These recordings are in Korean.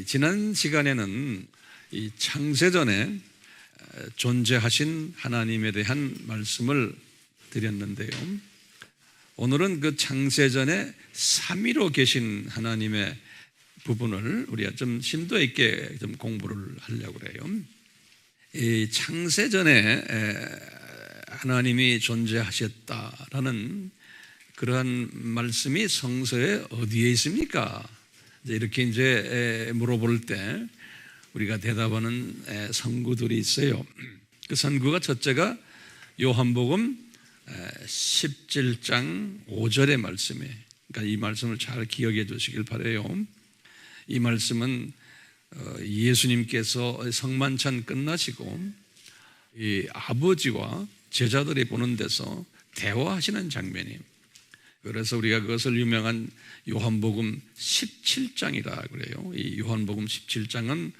지난 시간에는 이 창세전에 존재하신 하나님에 대한 말씀을 드렸는데요. 오늘은 그 창세전에 3위로 계신 하나님의 부분을 우리가 좀 심도 있게 좀 공부를 하려고 그래요. 이 창세전에 하나님이 존재하셨다라는 그러한 말씀이 성서에 어디에 있습니까? 이렇게 이제 물어볼 때 우리가 대답하는 선구들이 있어요. 그 선구가 첫째가 요한복음 17장 5절의 말씀이에요. 그러니까 이 말씀을 잘 기억해 주시길 바라요. 이 말씀은 예수님께서 성만찬 끝나시고 이 아버지와 제자들이 보는 데서 대화하시는 장면이에요. 그래서 우리가 그것을 유명한 요한복음 17장이라 그래요. 이 요한복음 17장은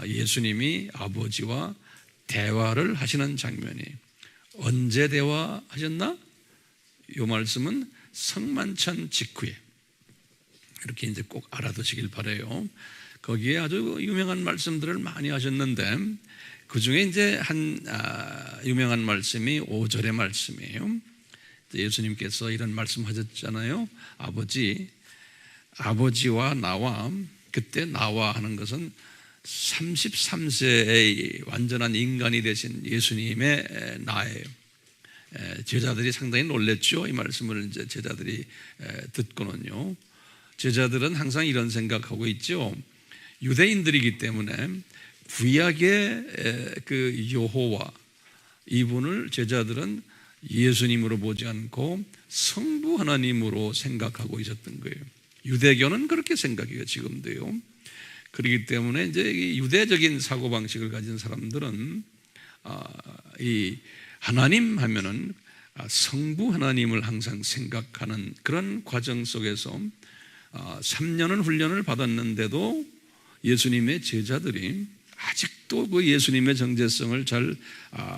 예수님이 아버지와 대화를 하시는 장면이에요. 언제 대화하셨나? 이 말씀은 성만찬 직후에. 이렇게 이제 꼭 알아두시길 바라요. 거기에 아주 유명한 말씀들을 많이 하셨는데 그 중에 이제 한 유명한 말씀이 5절의 말씀이에요. 예수님께서 이런 말씀하셨잖아요. 아버지와 나와, 그때 나와 하는 것은 33세의 완전한 인간이 되신 예수님의 나예요. 제자들이 상당히 놀랬죠. 이 말씀을 이제 제자들이 듣고는요. 제자들은 항상 이런 생각하고 있죠. 유대인들이기 때문에 구약의 그 여호와 이분을 제자들은 예수님으로 보지 않고 성부 하나님으로 생각하고 있었던 거예요. 유대교는 그렇게 생각해요. 지금도요. 그렇기 때문에 이제 유대적인 사고방식을 가진 사람들은 이 하나님 하면은 성부 하나님을 항상 생각하는 그런 과정 속에서 3년은 훈련을 받았는데도 예수님의 제자들이 아직도 그 예수님의 정체성을 잘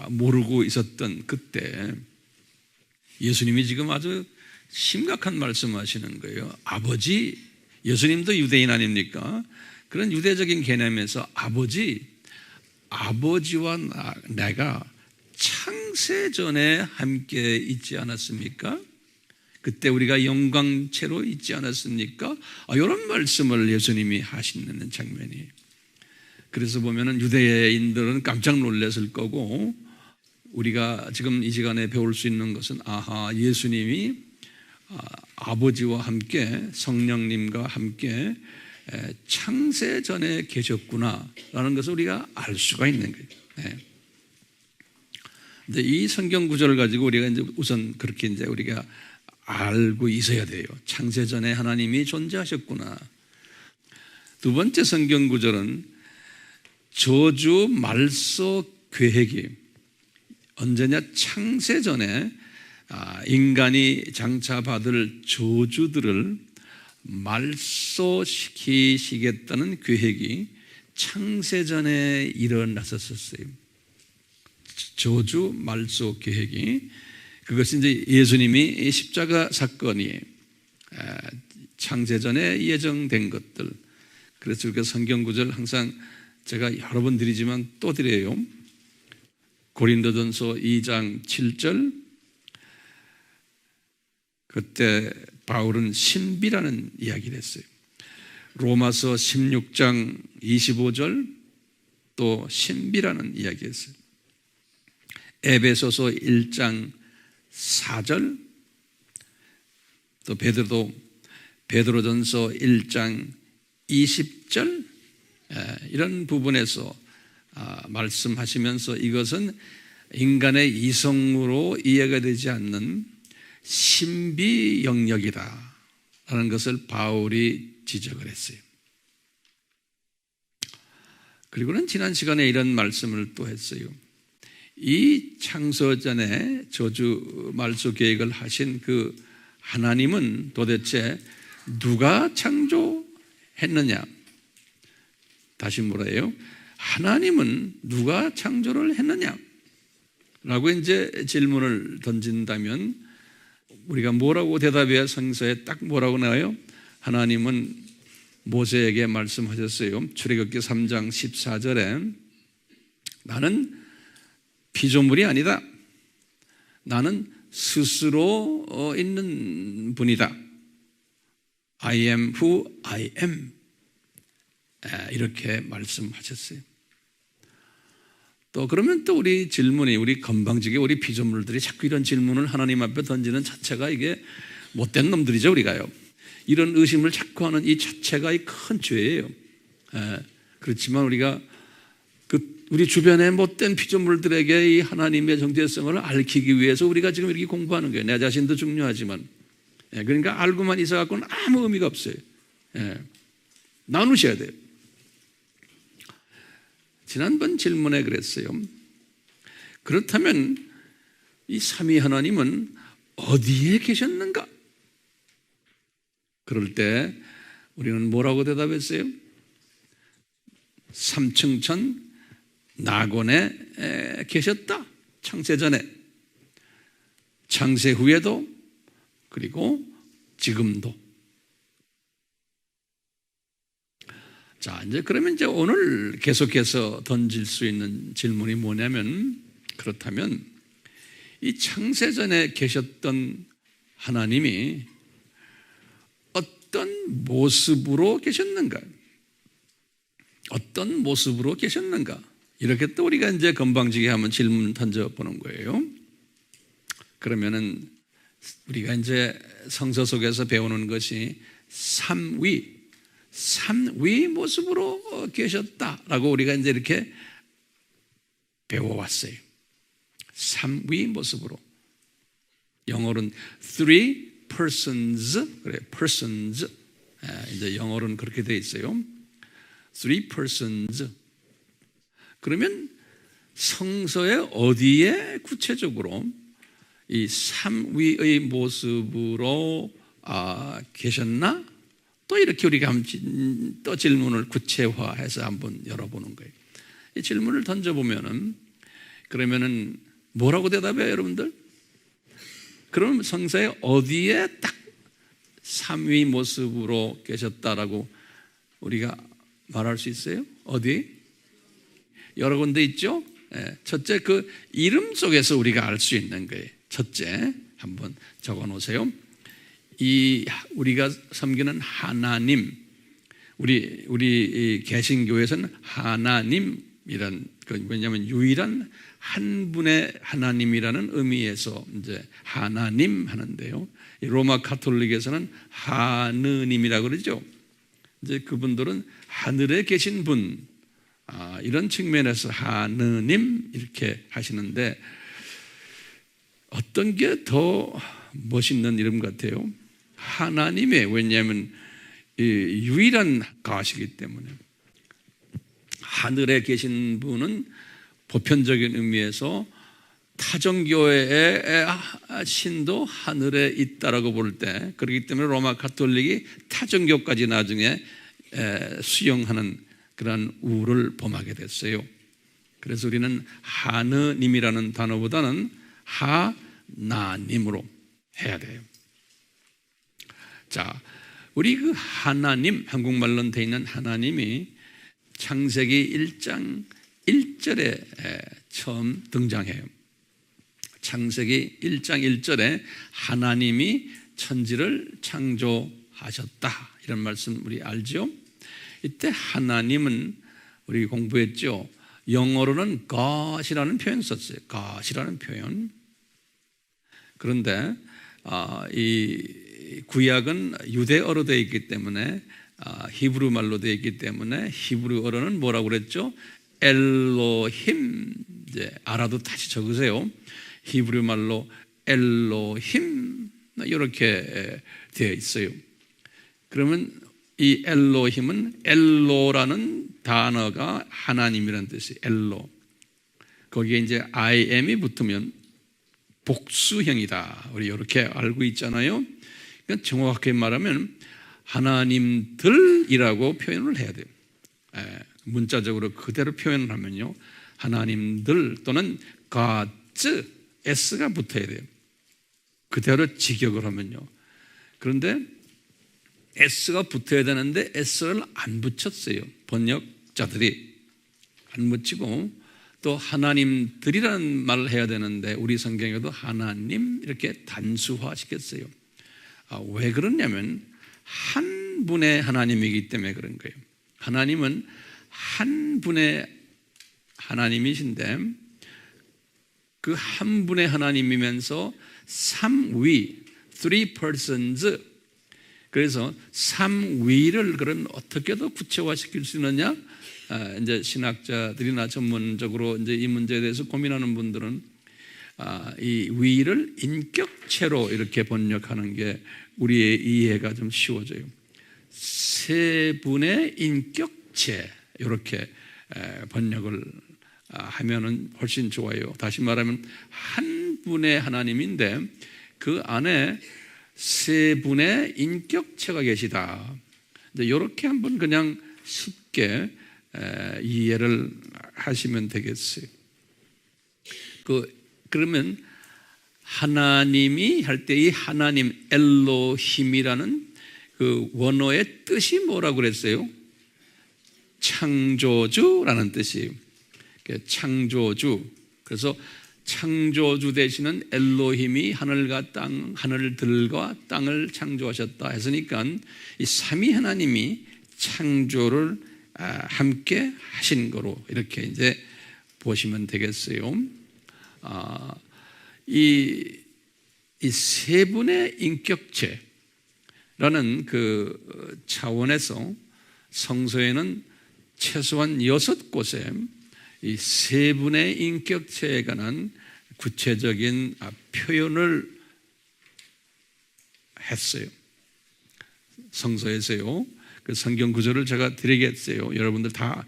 모르고 있었던 그때 예수님이 지금 아주 심각한 말씀하시는 거예요. 아버지, 예수님도 유대인 아닙니까? 그런 유대적인 개념에서 아버지와 내가 창세전에 함께 있지 않았습니까? 그때 우리가 영광체로 있지 않았습니까? 이런 말씀을 예수님이 하시는 장면이에요. 그래서 보면은 유대인들은 깜짝 놀랐을 거고 우리가 지금 이 시간에 배울 수 있는 것은 예수님이 아버지와 함께 성령님과 함께 창세전에 계셨구나라는 것을 우리가 알 수가 있는 거예요. 이제 이 성경 구절을 가지고 우리가 이제 우선 그렇게 이제 우리가 알고 있어야 돼요. 창세전에 하나님이 존재하셨구나. 두 번째 성경 구절은 저주 말소 계획이 언제냐? 창세전에 인간이 장차 받을 저주들을 말소시키시겠다는 계획이 창세전에 일어났었어요. 저주 말소 계획이 그것이 이제 예수님이 십자가 사건이 창세전에 예정된 것들. 그래서 우리가 성경 구절 항상 제가 여러 번 드리지만 또 드려요. 고린도전서 2장 7절. 그때 바울은 신비라는 이야기를 했어요. 로마서 16장 25절 또 신비라는 이야기를 했어요. 에베소서 1장 4절 또 베드로전서 1장 20절 이런 부분에서 말씀하시면서 이것은 인간의 이성으로 이해가 되지 않는 신비 영역이다 라는 것을 바울이 지적을 했어요. 그리고는 지난 시간에 이런 말씀을 또 했어요. 이 창세전에 저주 말소 계획을 하신 그 하나님은 도대체 누가 창조했느냐? 다시 뭐래요? 하나님은 누가 창조를 했느냐? 라고 이제 질문을 던진다면 우리가 뭐라고 대답해야 성서에 딱 뭐라고 나와요? 하나님은 모세에게 말씀하셨어요. 출애굽기 3장 14절에 나는 피조물이 아니다. 나는 스스로 있는 분이다. I am who I am. 이렇게 말씀하셨어요. 또 그러면 또 우리 질문이, 우리 건방지게 우리 피조물들이 자꾸 이런 질문을 하나님 앞에 던지는 자체가 이게 못된 놈들이죠, 우리가요. 이런 의심을 자꾸 하는 이 자체가 큰 죄예요. 그렇지만 우리가 우리 주변의 못된 피조물들에게 이 하나님의 정체성을 알리기 위해서 우리가 지금 이렇게 공부하는 거예요. 내 자신도 중요하지만. 그러니까 알고만 있어갖고는 아무 의미가 없어요. 나누셔야 돼요. 지난번 질문에 그랬어요. 그렇다면 이 삼위 하나님은 어디에 계셨는가? 그럴 때 우리는 뭐라고 대답했어요? 삼층천 낙원에 계셨다. 창세 전에, 창세 후에도, 그리고 지금도. 자, 이제 그러면 이제 오늘 계속해서 던질 수 있는 질문이 뭐냐면, 그렇다면 이 창세 전에 계셨던 하나님이 어떤 모습으로 계셨는가? 어떤 모습으로 계셨는가? 이렇게 또 우리가 이제 건방지게 한번 질문 던져보는 거예요. 그러면은 우리가 이제 성서 속에서 배우는 것이 삼위 모습으로 계셨다라고 우리가 이제 이렇게 배워왔어요. 삼위 모습으로. 영어로는 three persons, 그래, persons. 이제 영어로는 그렇게 되어 있어요. three persons. 그러면 성서에 어디에 구체적으로 이 삼위의 모습으로 계셨나? 또 이렇게 우리가 또 질문을 구체화해서 한번 열어보는 거예요. 이 질문을 던져보면은, 그러면은 뭐라고 대답해요, 여러분들? 그럼 성서에 어디에 딱 삼위 모습으로 계셨다라고 우리가 말할 수 있어요? 어디? 여러 군데 있죠? 첫째, 그 이름 속에서 우리가 알 수 있는 거예요. 첫째, 한번 적어 놓으세요. 이 우리가 섬기는 하나님, 우리 개신교에서는 하나님이란, 왜냐하면 유일한 한 분의 하나님이라는 의미에서 이제 하나님 하는데요. 로마 가톨릭에서는 하느님이라고 그러죠. 이제 그분들은 하늘에 계신 분, 이런 측면에서 하느님 이렇게 하시는데, 어떤 게 더 멋있는 이름 같아요? 하나님의, 왜냐하면 유일한 가시기 때문에. 하늘에 계신 분은 보편적인 의미에서 타종교의 신도 하늘에 있다라고 볼 때, 그렇기 때문에 로마 가톨릭이 타종교까지 나중에 수용하는 그런 우를 범하게 됐어요. 그래서 우리는 하느님이라는 단어보다는 하나님으로 해야 돼요. 자, 우리 그 하나님, 한국말로 되어 있는 하나님이 창세기 1장 1절에 처음 등장해요. 창세기 1장 1절에 하나님이 천지를 창조하셨다, 이런 말씀 우리 알죠? 이때 하나님은 우리 공부했죠. 영어로는 God이라는 표현 썼어요. God이라는 표현. 그런데 이 구약은 유대어로 되어 있기 때문에, 히브리 말로 되어 있기 때문에 히브리어로는 뭐라고 그랬죠? 엘로힘. 이제 알아도 다시 적으세요. 히브리 말로 엘로힘, 이렇게 되어 있어요. 그러면 이 엘로힘은, 엘로라는 단어가 하나님이라는 뜻이에요. 엘로. 거기에 이제 I am이 붙으면 복수형이다, 우리 이렇게 알고 있잖아요. 그러니까 정확하게 말하면 하나님들이라고 표현을 해야 돼요. 문자적으로 그대로 표현을 하면요, 하나님들 또는 Gods, S가 붙어야 돼요. 그대로 직역을 하면요. 그런데 S가 붙어야 되는데 S를 안 붙였어요. 번역자들이 안 붙이고, 또 하나님들이라는 말을 해야 되는데 우리 성경에도 하나님 이렇게 단수화 시켰어요. 왜 그러냐면 한 분의 하나님이기 때문에 그런 거예요. 하나님은 한 분의 하나님이신데 그 한 분의 하나님이면서 삼위, three persons, 그래서 삼위를 그런 어떻게 더 구체화시킬 수 있느냐? 이제 신학자들이나 전문적으로 이제 이 문제에 대해서 고민하는 분들은 이 위를 인격체로 이렇게 번역하는 게 우리의 이해가 좀 쉬워져요. 세 분의 인격체 이렇게 번역을 하면은 훨씬 좋아요. 다시 말하면 한 분의 하나님인데 그 안에 세 분의 인격체가 계시다. 이제 이렇게 한번 그냥 쉽게 이해를 하시면 되겠어요. 그러면 하나님이 할 때 이 하나님 엘로힘이라는 그 원어의 뜻이 뭐라고 그랬어요? 창조주라는 뜻이에요. 창조주. 그래서 창조주 되시는 엘로힘이 하늘과 땅, 하늘들과 땅을 창조하셨다 했으니까 이 삼위 하나님이 창조를 함께 하신 거로 이렇게 이제 보시면 되겠어요. 이 세 분의 인격체라는 그 차원에서 성서에는 최소한 6곳에 이 세 분의 인격체에 관한 구체적인 표현을 했어요. 성서에서요. 그 성경 구절을 제가 드리겠어요. 여러분들 다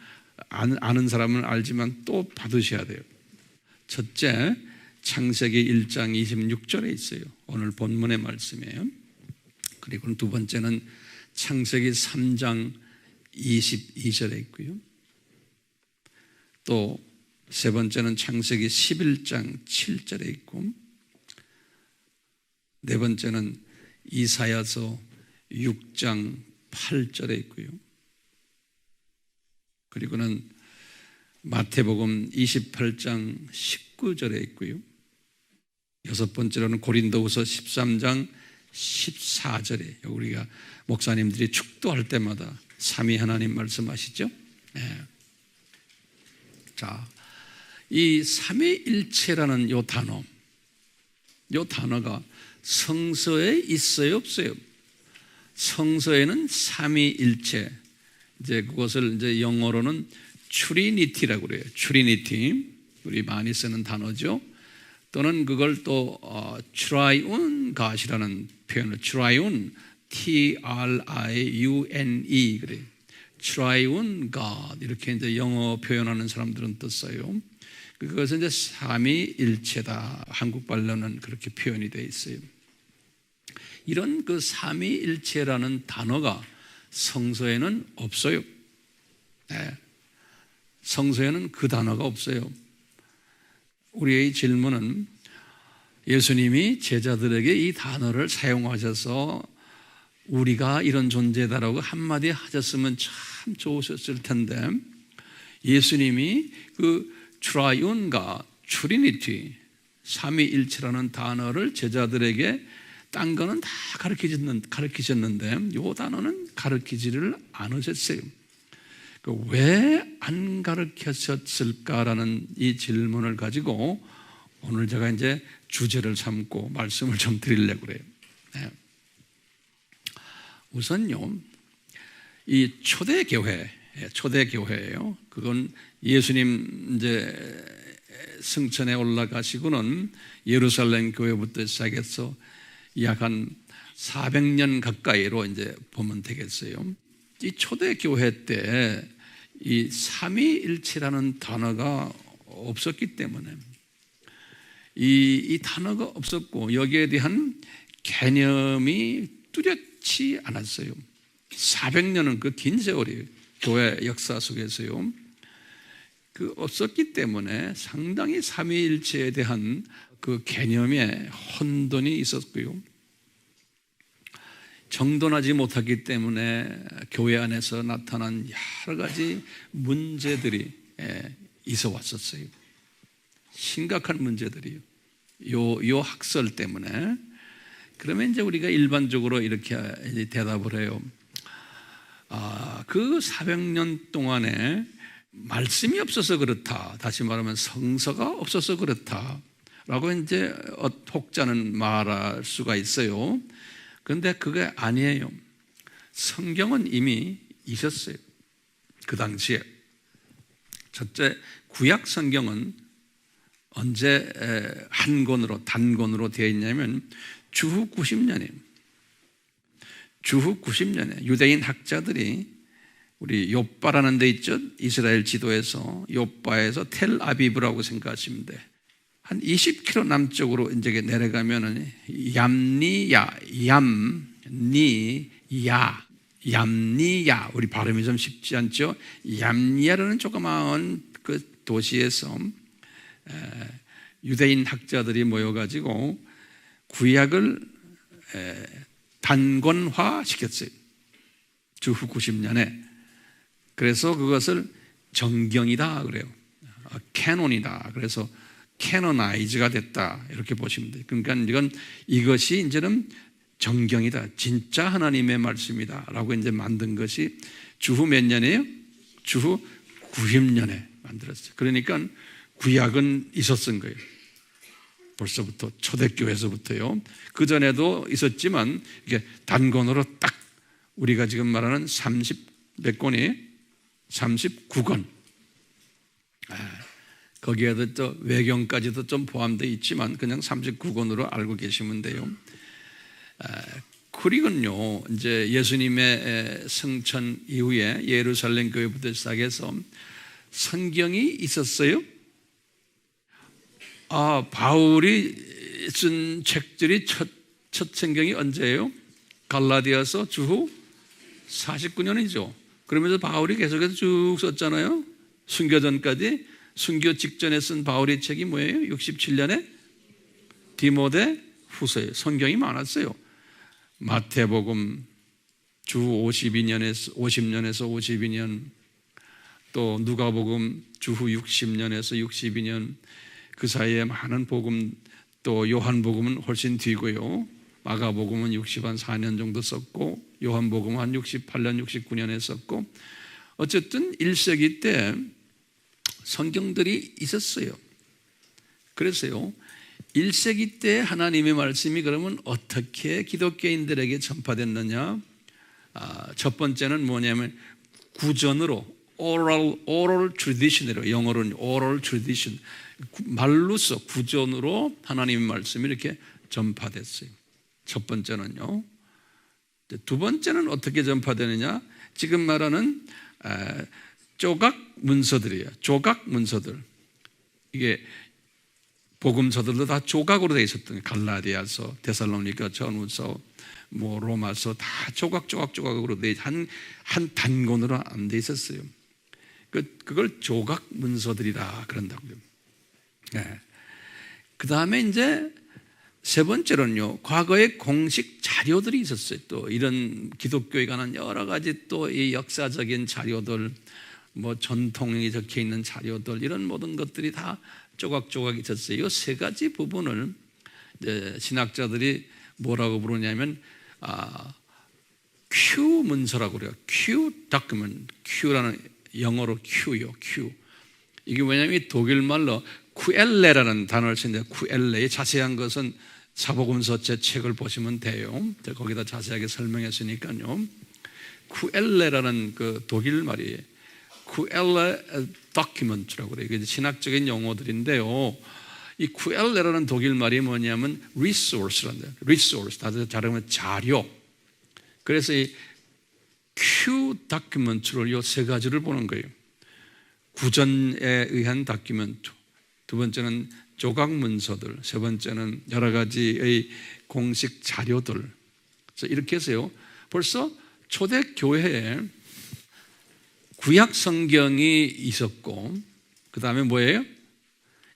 아는 사람은 알지만 또 받으셔야 돼요. 첫째, 창세기 1장 26절에 있어요. 오늘 본문의 말씀이에요. 그리고 두 번째는 창세기 3장 22절에 있고요. 또 세 번째는 창세기 11장 7절에 있고, 네 번째는 이사야서 6장 8절에 있고요. 그리고는 마태복음 28장 19절에 있고요. 여섯 번째로는 고린도후서 13장 14절에 우리가 목사님들이 축도할 때마다 삼위 하나님 말씀하시죠? 네. 자, 이 삼위일체라는 요 단어가 성서에 있어요, 없어요? 성서에는 삼위일체, 이제 그것을 이제 영어로는 트리니티라고 그래요. 트리니티, 우리 많이 쓰는 단어죠. 또는 그걸 또 트라이운 갓이라는 표현을, 트라이운, T-R-I-U-N-E 그래요. 트라이운 갓 이렇게 이제 영어 표현하는 사람들은 또 써요. 그것은 이제 삼위일체다. 한국 말로는 그렇게 표현이 되어 있어요. 이런 그 삼위일체라는 단어가 성서에는 없어요. 네. 성서에는 그 단어가 없어요. 우리의 질문은 예수님이 제자들에게 이 단어를 사용하셔서 우리가 이런 존재다라고 한마디 하셨으면 참 좋으셨을 텐데, 예수님이 그 트라이온과 트리니티, 삼위일체라는 단어를 제자들에게 딴 거는 다 가르치셨는데 이 단어는 가르치지를 않으셨어요. 왜 안 가르치셨을까라는 이 질문을 가지고 오늘 제가 이제 주제를 삼고 말씀을 좀 드리려고 그래요. 네. 우선요, 이 초대교회예요. 그건 예수님 이제 승천에 올라가시고는 예루살렘 교회부터 시작해서 약 한 400년 가까이로 이제 보면 되겠어요. 이 초대교회 때 이 삼위일체라는 단어가 없었기 때문에 이 단어가 없었고 여기에 대한 개념이 뚜렷지 않았어요. 400년은 그 긴 세월이에요. 교회 역사 속에서요. 그 없었기 때문에 상당히 삼위일체에 대한 그 개념에 혼돈이 있었고요. 정돈하지 못했기 때문에 교회 안에서 나타난 여러 가지 문제들이 있어 왔었어요. 심각한 문제들이요. 요 학설 때문에. 그러면 이제 우리가 일반적으로 이렇게 이제 대답을 해요. 그 400년 동안에 말씀이 없어서 그렇다. 다시 말하면 성서가 없어서 그렇다. 라고 이제 혹자는 말할 수가 있어요. 그런데 그게 아니에요. 성경은 이미 있었어요. 그 당시에. 첫째, 구약 성경은 언제 한 권으로, 단권으로 되어 있냐면 주후 90년이에요. 주후 90년에 유대인 학자들이 우리 욥바라는 데 있죠. 이스라엘 지도에서 욥바에서 텔아비브라고 생각하시면 돼. 한 20km 남쪽으로 이제 내려가면은 얌니야 우리 발음이 좀 쉽지 않죠. 얌니야라는 조그마한 그 도시에서 유대인 학자들이 모여가지고 구약을 단권화 시켰어요. 주후 90년에. 그래서 그것을 정경이다 그래요. 캐논이다. 그래서 캐노나이즈가 됐다 이렇게 보시면 돼요. 그러니까 이것이 이제는 정경이다. 진짜 하나님의 말씀이다 라고 이제 만든 것이 주후 몇 년이에요? 주후 90년에 만들었어요. 그러니까 구약은 있었던 거예요. 벌써부터 초대교회에서부터요. 그 전에도 있었지만 이게 단권으로 딱 우리가 지금 말하는 몇 권이 39권. 거기에도 또 외경까지도 좀 포함되어 있지만 그냥 39권으로 알고 계시면 돼요. 그리고요, 이제 예수님의 승천 이후에 예루살렘 교회부터 시작해서 성경이 있었어요. 바울이 쓴 책들이 첫 성경이 언제예요? 갈라디아서 주후 49년이죠. 그러면서 바울이 계속해서 쭉 썼잖아요. 순교 전까지. 순교 직전에 쓴 바울의 책이 뭐예요? 67년에 디모데 후서예요. 성경이 많았어요. 마태복음 주후 50년에서 52년, 또 누가복음 주후 60년에서 62년, 그 사이에 많은 복음, 또 요한복음은 훨씬 뒤고요. 마가복음은 64년 정도 썼고, 요한복음은 한 68년, 69년에 썼고, 어쨌든 1세기 때 성경들이 있었어요. 그래서요, 1세기 때 하나님의 말씀이 그러면 어떻게 기독교인들에게 전파됐느냐? 첫 번째는 뭐냐면 구전으로, oral tradition으로, 영어로는 oral tradition, 말로써 구전으로 하나님의 말씀이 이렇게 전파됐어요. 첫 번째는요. 두 번째는 어떻게 전파되느냐? 지금 말하는 조각 문서들이에요. 조각 문서들. 이게 복음서들도 다 조각으로 되어 있었던 거예요. 갈라디아서, 데살로니가 전후서, 로마서 다 조각으로 되어 한 단권으로 안 되어 있었어요. 그걸 조각 문서들이라 그런다고요. 네. 그 다음에 이제 세 번째로는요, 과거에 공식 자료들이 있었어요. 또 이런 기독교에 관한 여러 가지 또 이 역사적인 자료들, 전통이 적혀 있는 자료들, 이런 모든 것들이 다 조각조각 있었어요. 이 세 가지 부분을 신학자들이 뭐라고 부르냐면 Q 문서라고 그래요. Q document, Q라는 영어로 Q요. Q. 이게 뭐냐면 독일말로 쿠엘레라는 단어를 쓰는데, 쿠엘레의 자세한 것은 사복음서 제 책을 보시면 돼요. 거기다 자세하게 설명했으니까요. 쿠엘레라는 그 독일 말이에요. 쿠엘레 도큐멘트라고 그래요. 이게 신학적인 용어들인데요. 이 쿠엘레라는 독일 말이 뭐냐면 resource란다. resource, 다들 잘하면 자료. 그래서 이 Q 다큐멘트를 이 세 가지를 보는 거예요. 구전에 의한 다큐멘트, 두 번째는 조각 문서들, 세 번째는 여러 가지의 공식 자료들. 그래서 이렇게 해서요, 벌써 초대 교회에 구약 성경이 있었고, 그 다음에 뭐예요?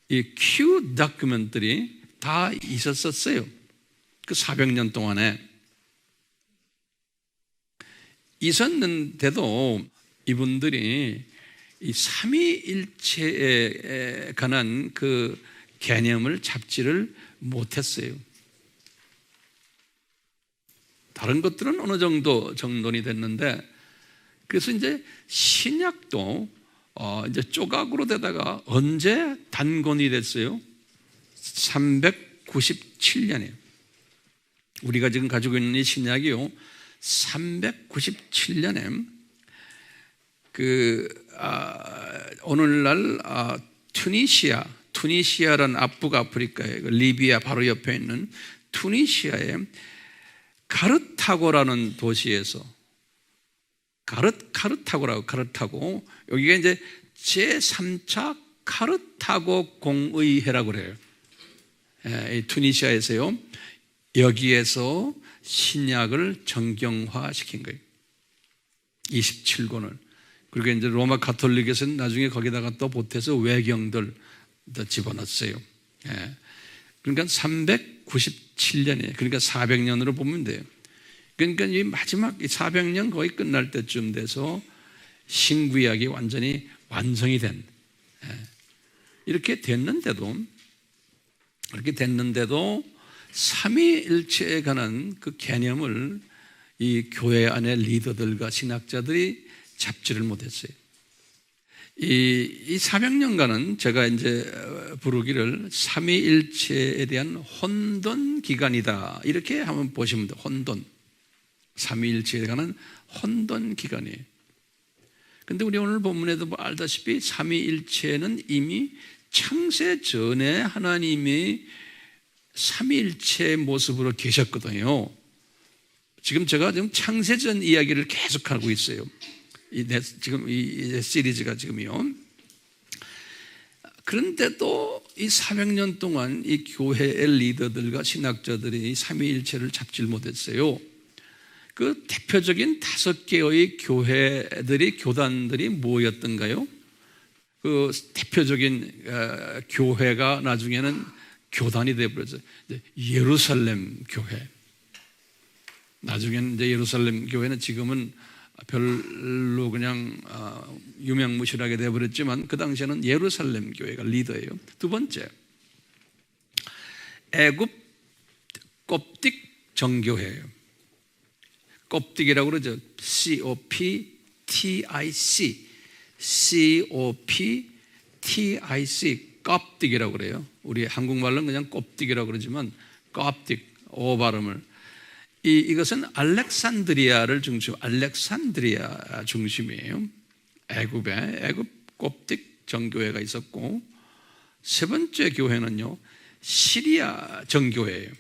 이 Q 다큐멘터리 다 있었어요. 그 400년 동안에. 있었는데도 이분들이 이 삼위일체에 관한 그 개념을 잡지를 못했어요. 다른 것들은 어느 정도 정돈이 됐는데, 그래서 이제 신약도 이제 조각으로 되다가 언제 단권이 됐어요? 397년이에요. 우리가 지금 가지고 있는 이 신약이요, 397년에 오늘날 투니시아라는 북아프리카의 리비아 바로 옆에 있는 투니시아의 카르타고라는 도시에서 카르타고 여기가 이제 제3차 카르타고 공의회라고 그래요. 이 투니시아에서요, 여기에서 신약을 정경화시킨 거예요. 27권을. 그리고 이제 로마 가톨릭에서는 나중에 거기다가 또 보태서 외경들 더 집어넣었어요. 그러니까 397년이에요. 그러니까 400년으로 보면 돼요. 그러니까 이 마지막 400년 거의 끝날 때쯤 돼서 신구약이 완전히 완성이 된, 이렇게 됐는데도 삼위일체에 관한 그 개념을 이 교회 안의 리더들과 신학자들이 잡지를 못했어요. 이 400년간은 제가 이제 부르기를 삼위일체에 대한 혼돈 기간이다, 이렇게 한번 보시면 돼요. 혼돈, 삼위일체에 관한 혼돈 기간이에요. 근데 우리 오늘 본문에도 알다시피 삼위일체는 이미 창세 전에 하나님이 삼위일체의 모습으로 계셨거든요. 지금 제가 창세전 이야기를 계속하고 있어요. 지금 이 시리즈가 지금요. 그런데도 이 400년 동안 이 교회의 리더들과 신학자들이 삼위일체를 잡지 못했어요. 그 대표적인 5개의 교단들이 뭐였던가요? 그 대표적인 교회가 나중에는 교단이 되어버렸어요. 예루살렘 교회. 나중에는 이제 예루살렘 교회는 지금은 별로 그냥 유명무실하게 되어버렸지만, 그 당시에는 예루살렘 교회가 리더예요. 두 번째, 애굽 콥틱 정교회예요. 콥틱이라고 그러죠. COPTIC, 콥틱이라고 그래요. 우리 한국말로는 그냥 콥틱이라고 그러지만 콥틱, 오 발음을. 이것은 알렉산드리아 중심이에요. 애굽 콥틱 정교회가 있었고, 세 번째 교회는요, 시리아 정교회예요.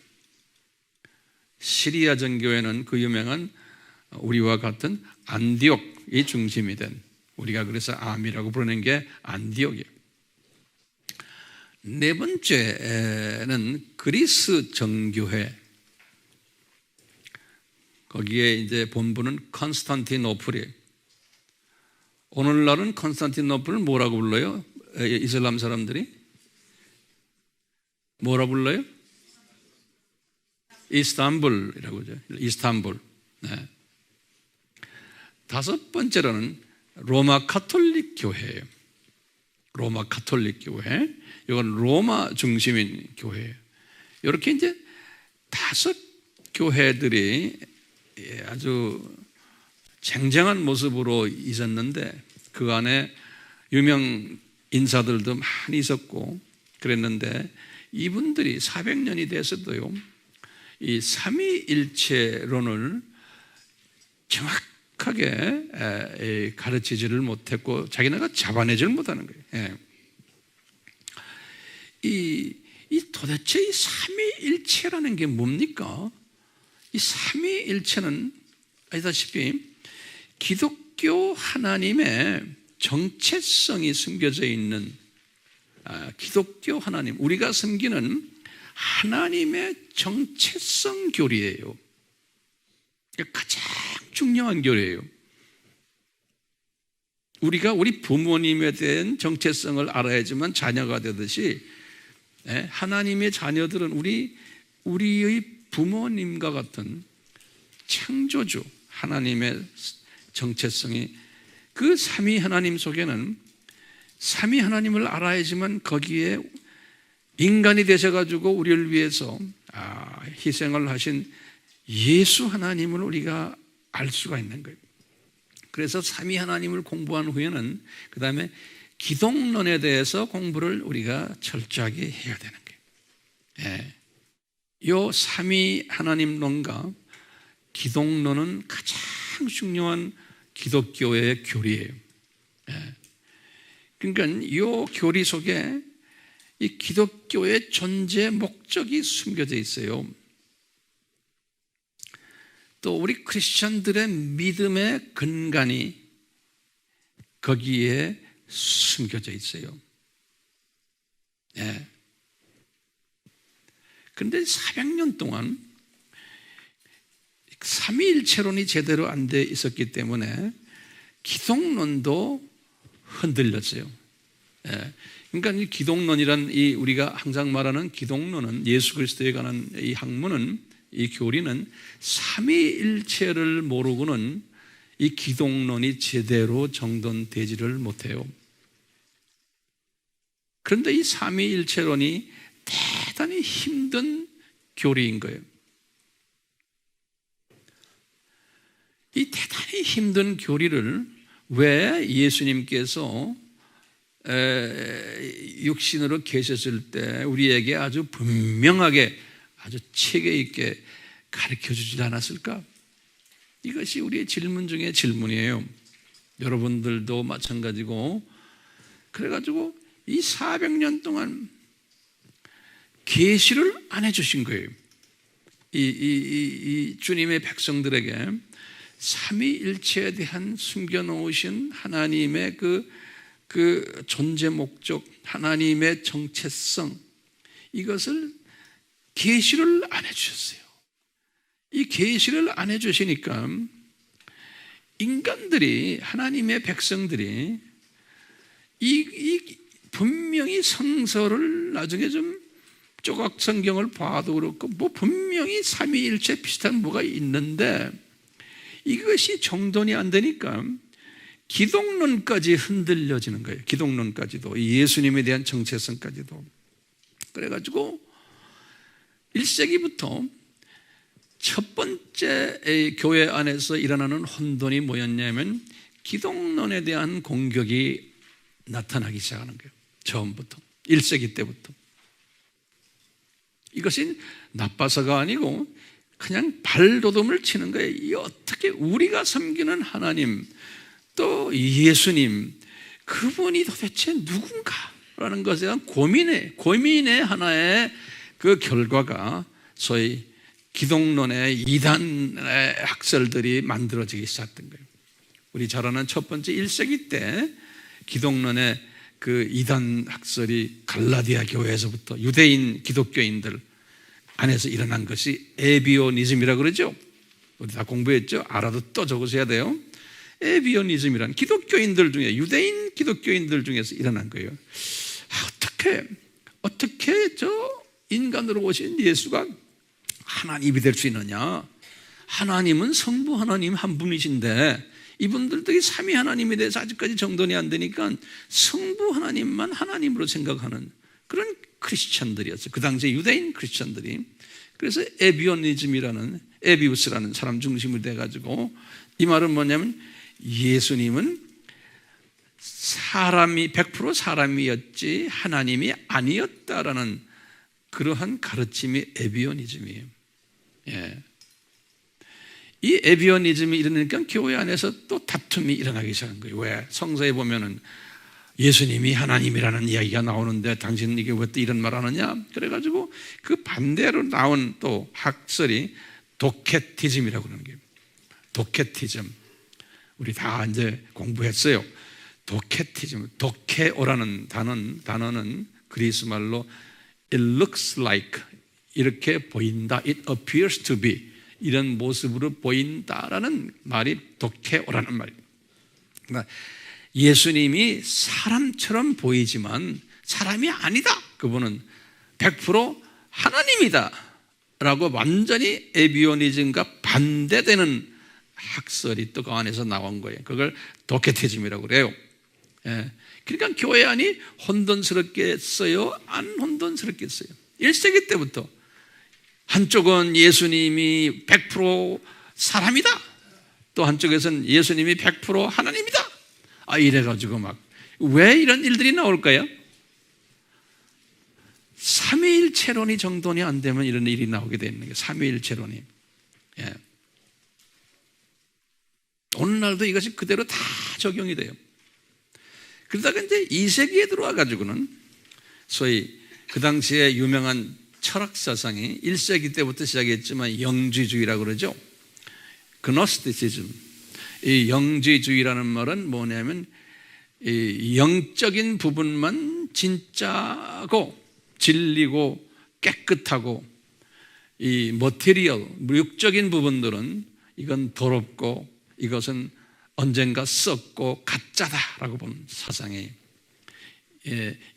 시리아 정교회는 그 유명한 우리와 같은 안디옥이 중심이 된, 우리가 그래서 암이라고 부르는 게 안디옥이에요. 네 번째는 그리스 정교회. 거기에 이제 본부는 컨스탄티노플이에요. 오늘날은 컨스탄티노플을 뭐라고 불러요? 이슬람 사람들이 뭐라고 불러요? 이스탄불이라고 하죠. 이스탄불. 네. 다섯 번째로는 로마 가톨릭 교회예요. 로마 가톨릭 교회. 이건 로마 중심인 교회예요. 이렇게 이제 5 교회들이 아주 쟁쟁한 모습으로 있었는데, 그 안에 유명 인사들도 많이 있었고 그랬는데, 이분들이 400년이 돼서도요, 이 삼위일체론을 정확하게 가르치지를 못했고 자기네가 잡아내지를 못하는 거예요. 이 도대체 이 삼위일체라는 게 뭡니까? 이 삼위일체는 아시다시피 기독교 하나님의 정체성이 숨겨져 있는, 기독교 하나님, 우리가 섬기는 하나님의 정체성 교리예요. 가장 중요한 교리예요. 우리가 우리 부모님에 대한 정체성을 알아야지만 자녀가 되듯이, 하나님의 자녀들은 우리의 부모님과 같은 창조주 하나님의 정체성이, 그 삼위 하나님 속에는 삼위 하나님을 알아야지만 거기에 인간이 되셔가지고 우리를 위해서 희생을 하신 예수 하나님을 우리가 알 수가 있는 거예요. 그래서 삼위 하나님을 공부한 후에는 그 다음에 기독론에 대해서 공부를 우리가 철저하게 해야 되는 거예요. 요 삼위 하나님론과 기독론은 가장 중요한 기독교의 교리예요. 그러니까 이 교리 속에 이 기독교의 존재 목적이 숨겨져 있어요. 또 우리 크리스천들의 믿음의 근간이 거기에 숨겨져 있어요. 그런데 400년 동안 삼위일체론이 제대로 안 돼 있었기 때문에 기독론도 흔들렸어요. 그러니까 이 기독론이란 우리가 항상 말하는 기독론은, 예수 그리스도에 관한 이 학문은, 이 교리는 삼위일체를 모르고는 이 기독론이 제대로 정돈되지를 못해요. 그런데 이 삼위일체론이 대단히 힘든 교리인 거예요. 이 대단히 힘든 교리를 왜 예수님께서 육신으로 계셨을 때 우리에게 아주 분명하게, 아주 체계 있게 가르쳐 주지 않았을까? 이것이 우리의 질문 중에 질문이에요. 여러분들도 마찬가지고. 그래가지고 이 400년 동안 계시를 안 해주신 거예요. 이 주님의 백성들에게 삼위일체에 대한 숨겨놓으신 하나님의 그 존재 목적, 하나님의 정체성, 이것을 계시를 안 해주셨어요. 이 계시를 안 해주시니까 인간들이, 하나님의 백성들이 이 분명히 성서를 나중에 좀 조각 성경을 봐도 그렇고 뭐 분명히 삼위일체 비슷한 뭐가 있는데 이것이 정돈이 안 되니까 기독론까지 흔들려지는 거예요. 기독론까지도, 예수님에 대한 정체성까지도. 그래가지고 1세기부터 첫 번째 교회 안에서 일어나는 혼돈이 뭐였냐면 기독론에 대한 공격이 나타나기 시작하는 거예요. 처음부터 1세기 때부터. 이것이 나빠서가 아니고 그냥 발돋움을 치는 거예요. 이 어떻게 우리가 섬기는 하나님, 또 예수님, 그분이 도대체 누군가라는 것에 대한 고민의 하나의 그 결과가 소위 기독론의 이단의 학설들이 만들어지기 시작했던 거예요. 우리 잘 아는 첫 번째 1세기 때 기독론의 그 이단 학설이 갈라디아 교회에서부터 유대인 기독교인들 안에서 일어난 것이 에비오니즘이라고 그러죠. 우리 다 공부했죠. 알아도 또 적으셔야 돼요. 에비오니즘이란 기독교인들 중에, 유대인 기독교인들 중에서 일어난 거예요. 어떻게 저 인간으로 오신 예수가 하나님이 될 수 있느냐? 하나님은 성부 하나님 한 분이신데 이분들도 이 삼위 하나님에 대해서 아직까지 정돈이 안 되니까 성부 하나님만 하나님으로 생각하는 그런 크리스찬들이었어요. 그 당시에 유대인 크리스찬들이. 그래서 에비오니즘이라는, 에비우스라는 사람 중심으로 돼가지고, 이 말은 뭐냐면 예수님은 사람이 100% 사람이었지 하나님이 아니었다라는 그러한 가르침이 에비오니즘이에요. 이 에비오니즘이 일어나니까 교회 안에서 또 다툼이 일어나기 시작한 거예요. 왜? 성서에 보면은 예수님이 하나님이라는 이야기가 나오는데 당신은 이게 왜 또 이런 말 하느냐? 그래가지고 그 반대로 나온 또 학설이 도케티즘이라고 그러는 거예요. 도케티즘. 우리 다 이제 공부했어요. 도케티즘. 도케오라는 단어는 그리스 말로 it looks like, 이렇게 보인다. it appears to be, 이런 모습으로 보인다라는 말이 도케오라는 말이에요. 그러니까 예수님이 사람처럼 보이지만 사람이 아니다. 그분은 100% 하나님이다 라고 완전히 에비오니즘과 반대되는 학설이 또 그 안에서 나온 거예요. 그걸 도케티즘이라고 그래요. 예. 그러니까 교회 안이 혼돈스럽겠어요? 안 혼돈스럽겠어요? 1세기 때부터 한쪽은 예수님이 100% 사람이다, 또 한쪽에서는 예수님이 100% 하나님이다. 이래가지고 막 왜 이런 일들이 나올까요? 삼위일체론이 정돈이 안 되면 이런 일이 나오게 되는 거예요. 삼위일체론이. 예. 오늘날도 이것이 그대로 다 적용이 돼요. 그러다가 이제 2세기에 들어와 가지고는 소위 그 당시에 유명한 철학 사상이 1세기 때부터 시작했지만 영지주의라고 그러죠. 그노스티시즘. 이 영지주의라는 말은 뭐냐면 이 영적인 부분만 진짜고 진리고 깨끗하고, 이 머티리얼, 육적인 부분들은 이건 더럽고 이것은 언젠가 썩고 가짜다라고 보는 사상이에요.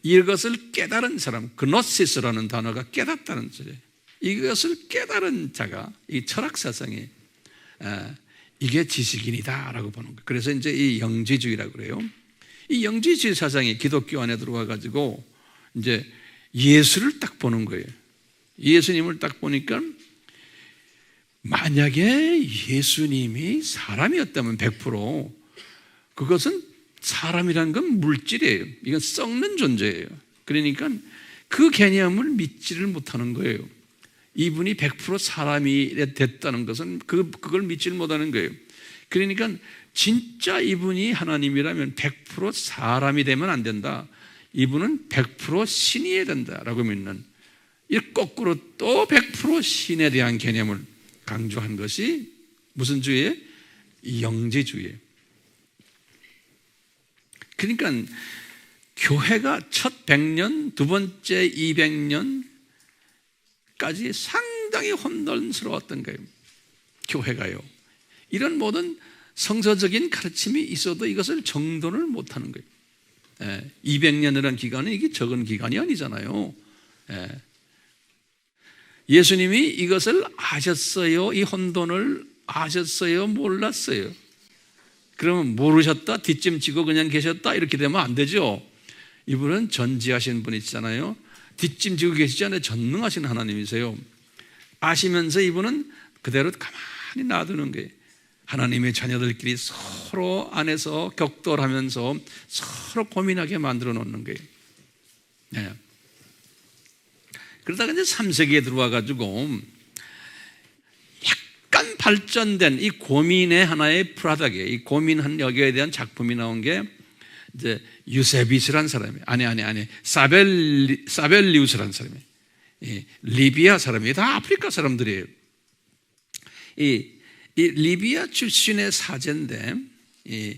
이것을 깨달은 사람, 그노시스라는 단어가 깨닫다는 소리예요. 이것을 깨달은 자가, 이 철학 사상이 이게 지식인이다라고 보는 거예요. 그래서 이제 이 영지주의라고 그래요. 이 영지주의 사상이 기독교 안에 들어와 가지고 이제 예수를 딱 보는 거예요. 예수님을 딱 보니까 만약에 예수님이 사람이었다면 100% 그것은, 사람이라는 건 물질이에요. 이건 썩는 존재예요. 그러니까 그 개념을 믿지를 못하는 거예요. 이분이 100% 사람이 됐다는 것은 그걸 믿지를 못하는 거예요. 그러니까 진짜 이분이 하나님이라면 100% 사람이 되면 안 된다. 이분은 100% 신이어야 된다라고 믿는, 이 거꾸로 또 100% 신에 대한 개념을 강조한 것이 무슨 주의예요? 영지주의예요. 그러니까 교회가 첫 100년, 두 번째 200년까지 상당히 혼돈스러웠던 거예요. 교회가요. 이런 모든 성서적인 가르침이 있어도 이것을 정돈을 못하는 거예요. 200년이라는 기간은 이게 적은 기간이 아니잖아요. 예수님이 이것을 아셨어요? 이 혼돈을 아셨어요? 몰랐어요? 그러면 모르셨다, 뒷짐지고 그냥 계셨다, 이렇게 되면 안 되죠. 이분은 전지하신 분이시잖아요. 뒷짐지고 계시지 않아요. 전능하신 하나님이세요. 아시면서 이분은 그대로 가만히 놔두는 거예요. 하나님의 자녀들끼리 서로 안에서 격돌하면서 서로 고민하게 만들어 놓는 거예요. 네. 그러다가 이제 3세기에 들어와 가지고 약간 발전된 이 고민의 하나의 프라닥이에요. 이 고민한 여기에 대한 작품이 나온 게 이제 유세비스라는 사람이에요. 사벨리우스라는 사람이에요. 리비아 사람이에요. 다 아프리카 사람들이에요. 이 리비아 출신의 사제인데, 이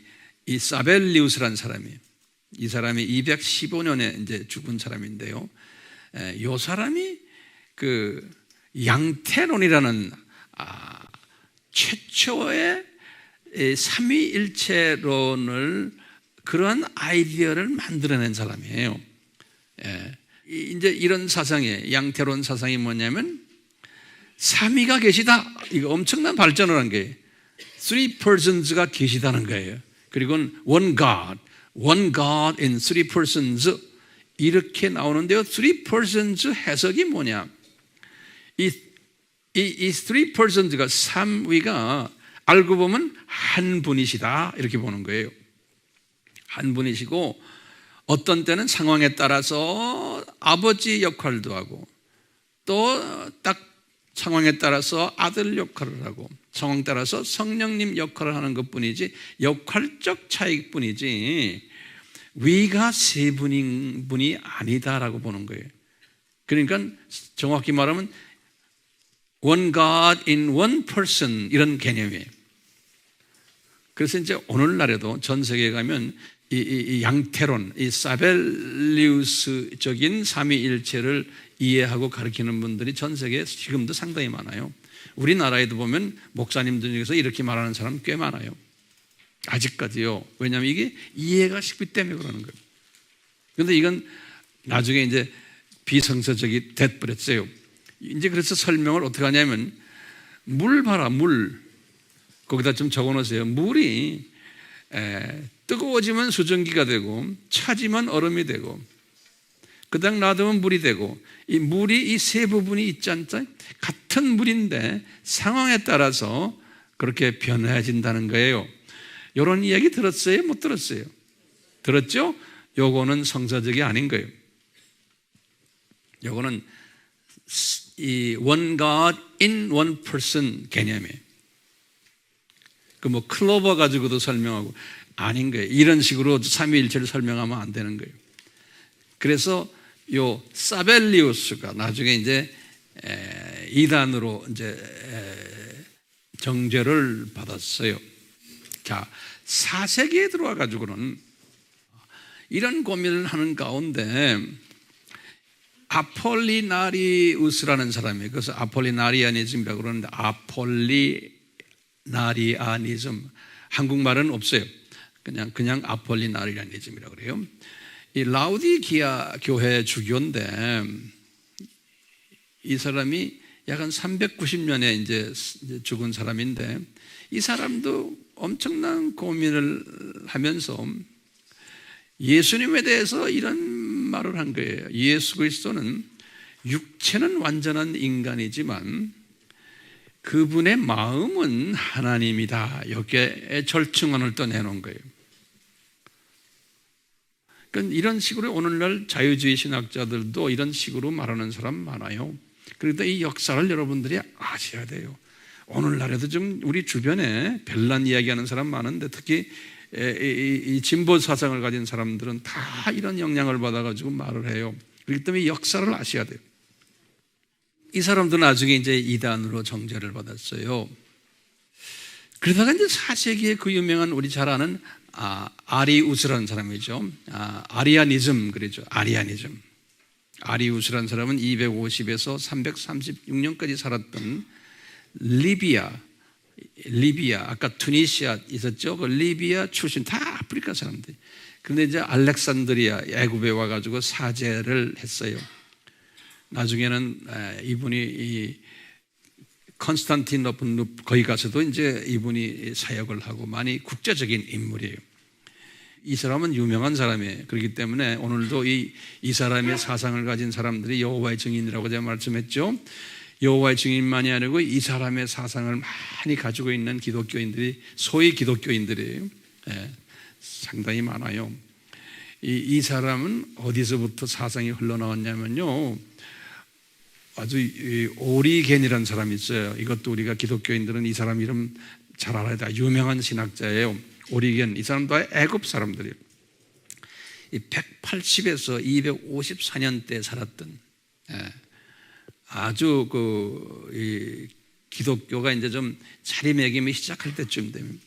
사벨리우스라는 사람이에요. 이 사람이 215년에 이제 죽은 사람인데요. 이 사람이 그 양태론이라는 최초의 삼위일체론을, 그러한 아이디어를 만들어낸 사람이에요. 이제 이런 사상이, 양태론 사상이 뭐냐면 삼위가 계시다. 이거 엄청난 발전을 한 거예요. Three persons가 계시다는 거예요. 그리고 one God in three persons, 이렇게 나오는데요. Three persons 해석이 뭐냐? 이 three persons가, 삼위가 알고 보면 한 분이시다, 이렇게 보는 거예요. 한 분이시고, 어떤 때는 상황에 따라서 아버지 역할도 하고, 또 딱 상황에 따라서 아들 역할을 하고, 상황 따라서 성령님 역할을 하는 것뿐이지, 역할적 차이뿐이지 위가 세 분이 아니다라고 보는 거예요. 그러니까 정확히 말하면 one God in one person, 이런 개념이에요. 그래서 이제 오늘날에도 전 세계에 가면 이 양태론, 이 사벨리우스적인 삼위일체를 이해하고 가르치는 분들이 전 세계에 지금도 상당히 많아요. 우리나라에도 보면 목사님들 중에서 이렇게 말하는 사람 꽤 많아요. 아직까지요. 왜냐하면 이게 이해가 쉽기 때문에 그러는 거예요. 그런데 이건 나중에 이제 비성서적이 돼버렸어요. 이제 그래서 설명을 어떻게 하냐면, 물 봐라, 물. 거기다 좀 적어놓으세요. 물이 뜨거워지면 수증기가 되고 차지면 얼음이 되고 그다음 놔두면 물이 되고 이 물이 이 세 부분이 있지 않죠? 같은 물인데 상황에 따라서 그렇게 변해진다는 거예요. 이런 이야기 들었어요? 못 들었어요? 들었죠? 요거는 성서적이 아닌 거예요. 요거는 이 one God in one person 개념이에요. 그 뭐 클로버 가지고도 설명하고 아닌 거예요. 이런 식으로 삼위일체를 설명하면 안 되는 거예요. 그래서 요 사벨리우스가 나중에 이제 이단으로 이제 정죄를 받았어요. 자, 4세기에 들어와 가지고는 이런 고민을 하는 가운데 아폴리나리우스라는 사람이에요. 그래서 아폴리나리아니즘이라고 그러는데 아폴리나리아니즘 한국말은 없어요. 그냥 아폴리나리아니즘이라고 그래요. 이 라우디기아 교회 주교인데 이 사람이 약 한 390년에 이제 죽은 사람인데 이 사람도 엄청난 고민을 하면서 예수님에 대해서 이런 말을 한 거예요. 예수 그리스도는 육체는 완전한 인간이지만 그분의 마음은 하나님이다. 여기에 절충안을 또 내놓은 거예요. 그러니까 이런 식으로 오늘날 자유주의 신학자들도 이런 식으로 말하는 사람 많아요. 그런데 이 역사를 여러분들이 아셔야 돼요. 오늘날에도 좀 우리 주변에 별난 이야기하는 사람 많은데 특히 이 진보 사상을 가진 사람들은 다 이런 영향을 받아가지고 말을 해요. 그렇기 때문에 역사를 아셔야 돼요. 이 사람도 나중에 이제 이단으로 정죄를 받았어요. 그러다가 이제 4세기에 그 유명한 우리 잘 아는 아리우스라는 사람이죠. 아리아니즘 그러죠. 아리아니즘. 아리우스라는 사람은 250에서 336년까지 살았던 리비아 아까 투니시아 있었죠. 그 리비아 출신 다 아프리카 사람들. 그런데 이제 알렉산드리아 애굽에 와가지고 사제를 했어요. 나중에는 이분이 이 컨스탄티노플 거기 가서도 이제 이분이 사역을 하고 많이 국제적인 인물이에요. 이 사람은 유명한 사람이에요. 그렇기 때문에 오늘도 이 사람의 사상을 가진 사람들이 여호와의 증인이라고 제가 말씀했죠. 여호와의 증인만이 아니고 이 사람의 사상을 많이 가지고 있는 기독교인들이 소위 기독교인들이에요. 상당히 많아요. 이 사람은 어디서부터 사상이 흘러나왔냐면요. 아주 오리겐이라는 사람이 있어요. 이것도 우리가 기독교인들은 이 사람 이름 잘 알아야 돼. 유명한 신학자예요. 오리겐. 이 사람도 애굽 사람들이에요. 180에서 254년대 살았던 아주 이 기독교가 이제 좀 자리매김이 시작할 때쯤 되면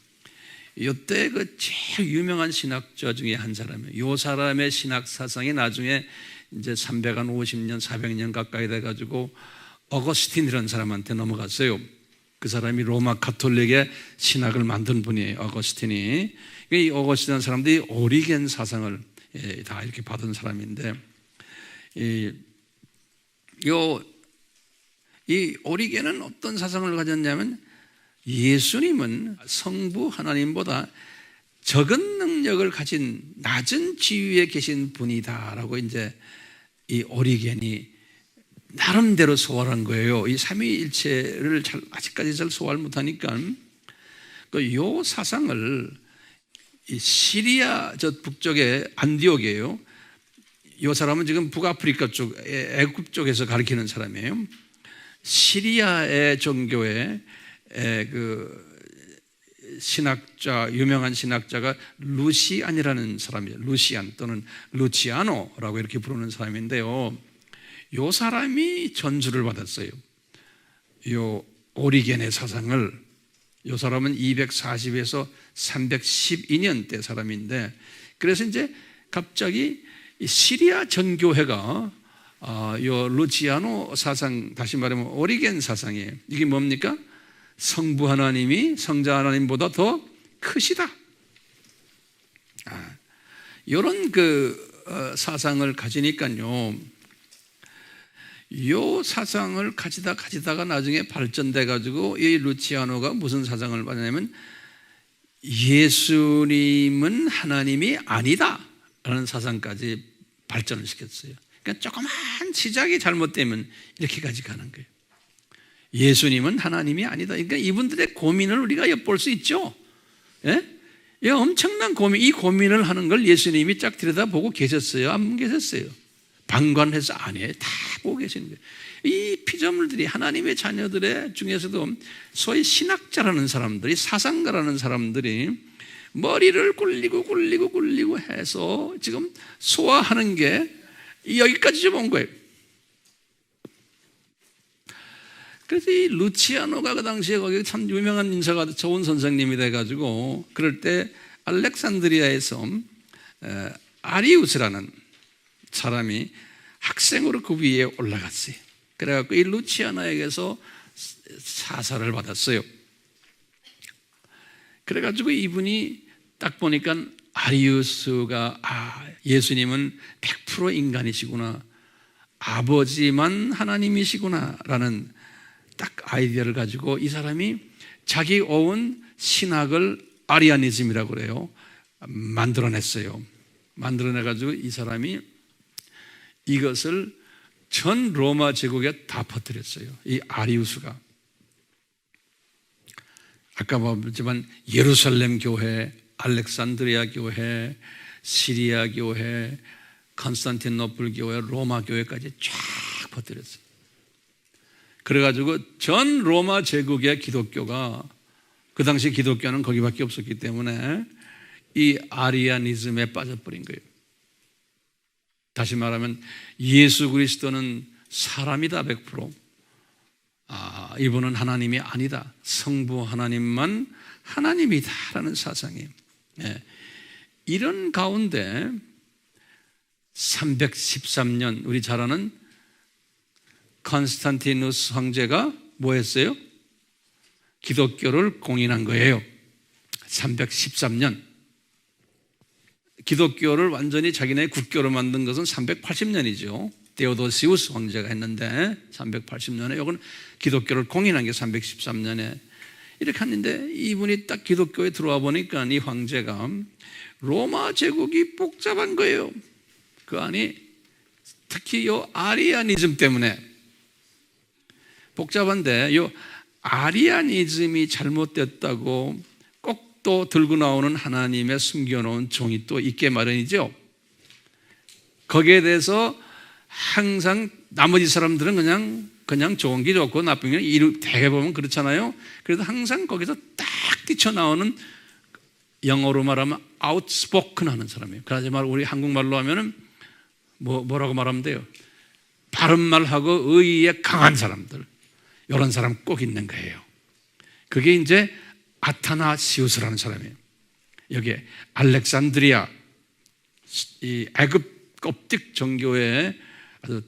이때 그 제일 유명한 신학자 중에 한 사람이에요. 이 사람의 신학 사상이 나중에 이제 350년, 400년 가까이 돼가지고 어거스틴이라는 사람한테 넘어갔어요. 그 사람이 로마 가톨릭의 신학을 만든 분이에요. 어거스틴이. 이 어거스틴이라는 사람들이 오리겐 사상을 다 이렇게 받은 사람인데 이 오리겐은 어떤 사상을 가졌냐면 예수님은 성부 하나님보다 적은 능력을 가진 낮은 지위에 계신 분이다라고 이제 이 오리겐이 나름대로 소화한 거예요. 이 삼위일체를 아직까지 잘 소화를 못하니까 요 사상을 이 시리아 저 북쪽의 안디옥이에요. 이 사람은 지금 북아프리카 쪽, 애굽 쪽에서 가르치는 사람이에요. 시리아의 종교의 그 신학자, 유명한 신학자가 루시안이라는 사람이에요. 루시안 또는 루치아노라고 이렇게 부르는 사람인데요. 요 사람이 전수를 받았어요. 요 오리겐의 사상을. 요 사람은 240에서 312년대 사람인데, 그래서 이제 갑자기 시리아 전교회가 요 루치아노 사상, 다시 말하면 오리겐 사상이에요. 이게 뭡니까? 성부 하나님이 성자 하나님보다 더 크시다. 이런 그 사상을 가지니까요. 요 사상을 가지다가 나중에 발전돼 가지고 이 루치아노가 무슨 사상을 받냐면 예수님은 하나님이 아니다 라는 사상까지 발전을 시켰어요. 그러니까 조그만 시작이 잘못되면 이렇게까지 가는 거예요. 예수님은 하나님이 아니다. 그러니까 이분들의 고민을 우리가 엿볼 수 있죠. 예? 이 엄청난 고민, 이 고민을 하는 걸 예수님이 쫙 들여다보고 계셨어요? 안 계셨어요? 방관해서 아니에요. 다 보고 계시는 거예요. 이 피조물들이 하나님의 자녀들의 중에서도 소위 신학자라는 사람들이, 사상가라는 사람들이 머리를 굴리고 해서 지금 소화하는 게 여기까지 좀 온 거예요. 그래서 이 루치아노가 그 당시에 거기 참 유명한 인사가 좋은 선생님이 돼가지고 그럴 때 알렉산드리아에서 아리우스라는 사람이 학생으로 그 위에 올라갔어요. 그래갖고 이 루치아노에게서 사사를 받았어요. 그래가지고 이분이 딱 보니까 아리우스가 예수님은 100% 인간이시구나, 아버지만 하나님이시구나 라는 딱 아이디어를 가지고 이 사람이 자기 어운 신학을 아리아니즘이라고 그래요. 만들어냈어요. 만들어내가지고 이 사람이 이것을 전 로마 제국에 다 퍼뜨렸어요. 이 아리우스가. 아까 말했지만 예루살렘 교회, 알렉산드리아 교회, 시리아 교회, 컨스탄티노플 교회, 로마 교회까지 쫙 퍼뜨렸어요. 그래가지고 전 로마 제국의 기독교가, 그 당시 기독교는 거기밖에 없었기 때문에 이 아리아니즘에 빠져버린 거예요. 다시 말하면 예수 그리스도는 사람이다 100%. 이분은 하나님이 아니다. 성부 하나님만 하나님이다라는 사상이에요. 이런 가운데 313년 우리 잘 아는 컨스탄티누스 황제가 뭐 했어요? 기독교를 공인한 거예요. 313년. 기독교를 완전히 자기네 국교로 만든 것은 380년이죠. 데오도시우스 황제가 했는데 380년에 이건 기독교를 공인한 게 313년에 이렇게 했는데 이분이 딱 기독교에 들어와 보니까 이 황제가 로마 제국이 복잡한 거예요. 그 안이 특히 요 아리아니즘 때문에 복잡한데 요 아리아니즘이 잘못됐다고 꼭 또 들고 나오는 하나님의 숨겨놓은 종이 또 있게 마련이죠. 거기에 대해서 항상 나머지 사람들은 그냥 좋은 게 좋고 나쁜 게 대개 보면 그렇잖아요. 그래도 항상 거기서 딱 뛰쳐나오는, 영어로 말하면 outspoken 하는 사람이에요. 그러지 말고 우리 한국말로 하면은 뭐라고 말하면 돼요? 바른 말하고 의의에 강한 사람들, 이런 사람 꼭 있는 거예요. 그게 이제 아타나시우스라는 사람이에요. 여기에 알렉산드리아, 이 애굽 koptic 정교의 아주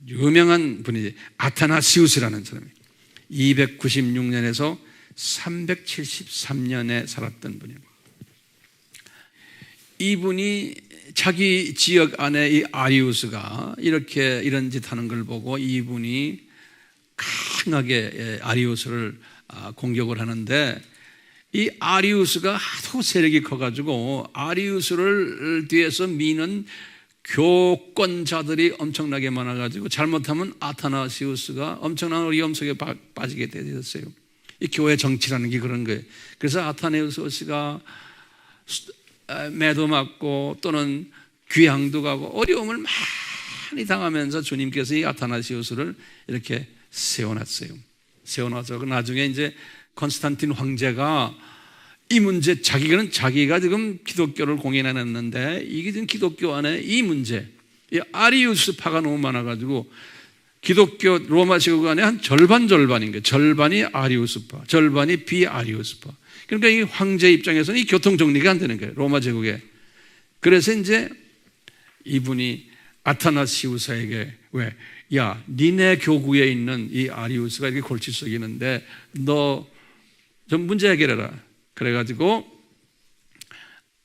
유명한 분이지, 아타나시우스라는 사람이에요. 296년에서 373년에 살았던 분이에요. 이분이 자기 지역 안에 이 아리우스가 이런 짓 하는 걸 보고 이분이 강하게 아리우스를 공격을 하는데, 이 아리우스가 하도 세력이 커가지고 아리우스를 뒤에서 미는 교권자들이 엄청나게 많아가지고 잘못하면 아타나시우스가 엄청난 위험 속에 빠지게 되었어요. 이 교회 정치라는 게 그런 거예요. 그래서 아타나시우스가 매도 맞고 또는 귀향도 가고 어려움을 많이 당하면서 주님께서 이 아타나시우스를 이렇게 세워놨어요. 세워놔서 나중에 이제 컨스탄틴 황제가 이 문제, 자기가 지금 기독교를 공인해놨는데 이게 지금 기독교 안에 이 문제, 이 아리우스파가 너무 많아가지고 기독교 로마 제국 안에 한 절반인 거예요. 절반이 아리우스파, 절반이 비아리우스파. 그러니까 이 황제 입장에서는 이 교통 정리가 안 되는 거예요, 로마 제국에. 그래서 이제 이분이 아타나시우스에게 야, 니네 교구에 있는 이 아리우스가 이렇게 골치 썩이는데 너 좀 문제 해결해라. 그래가지고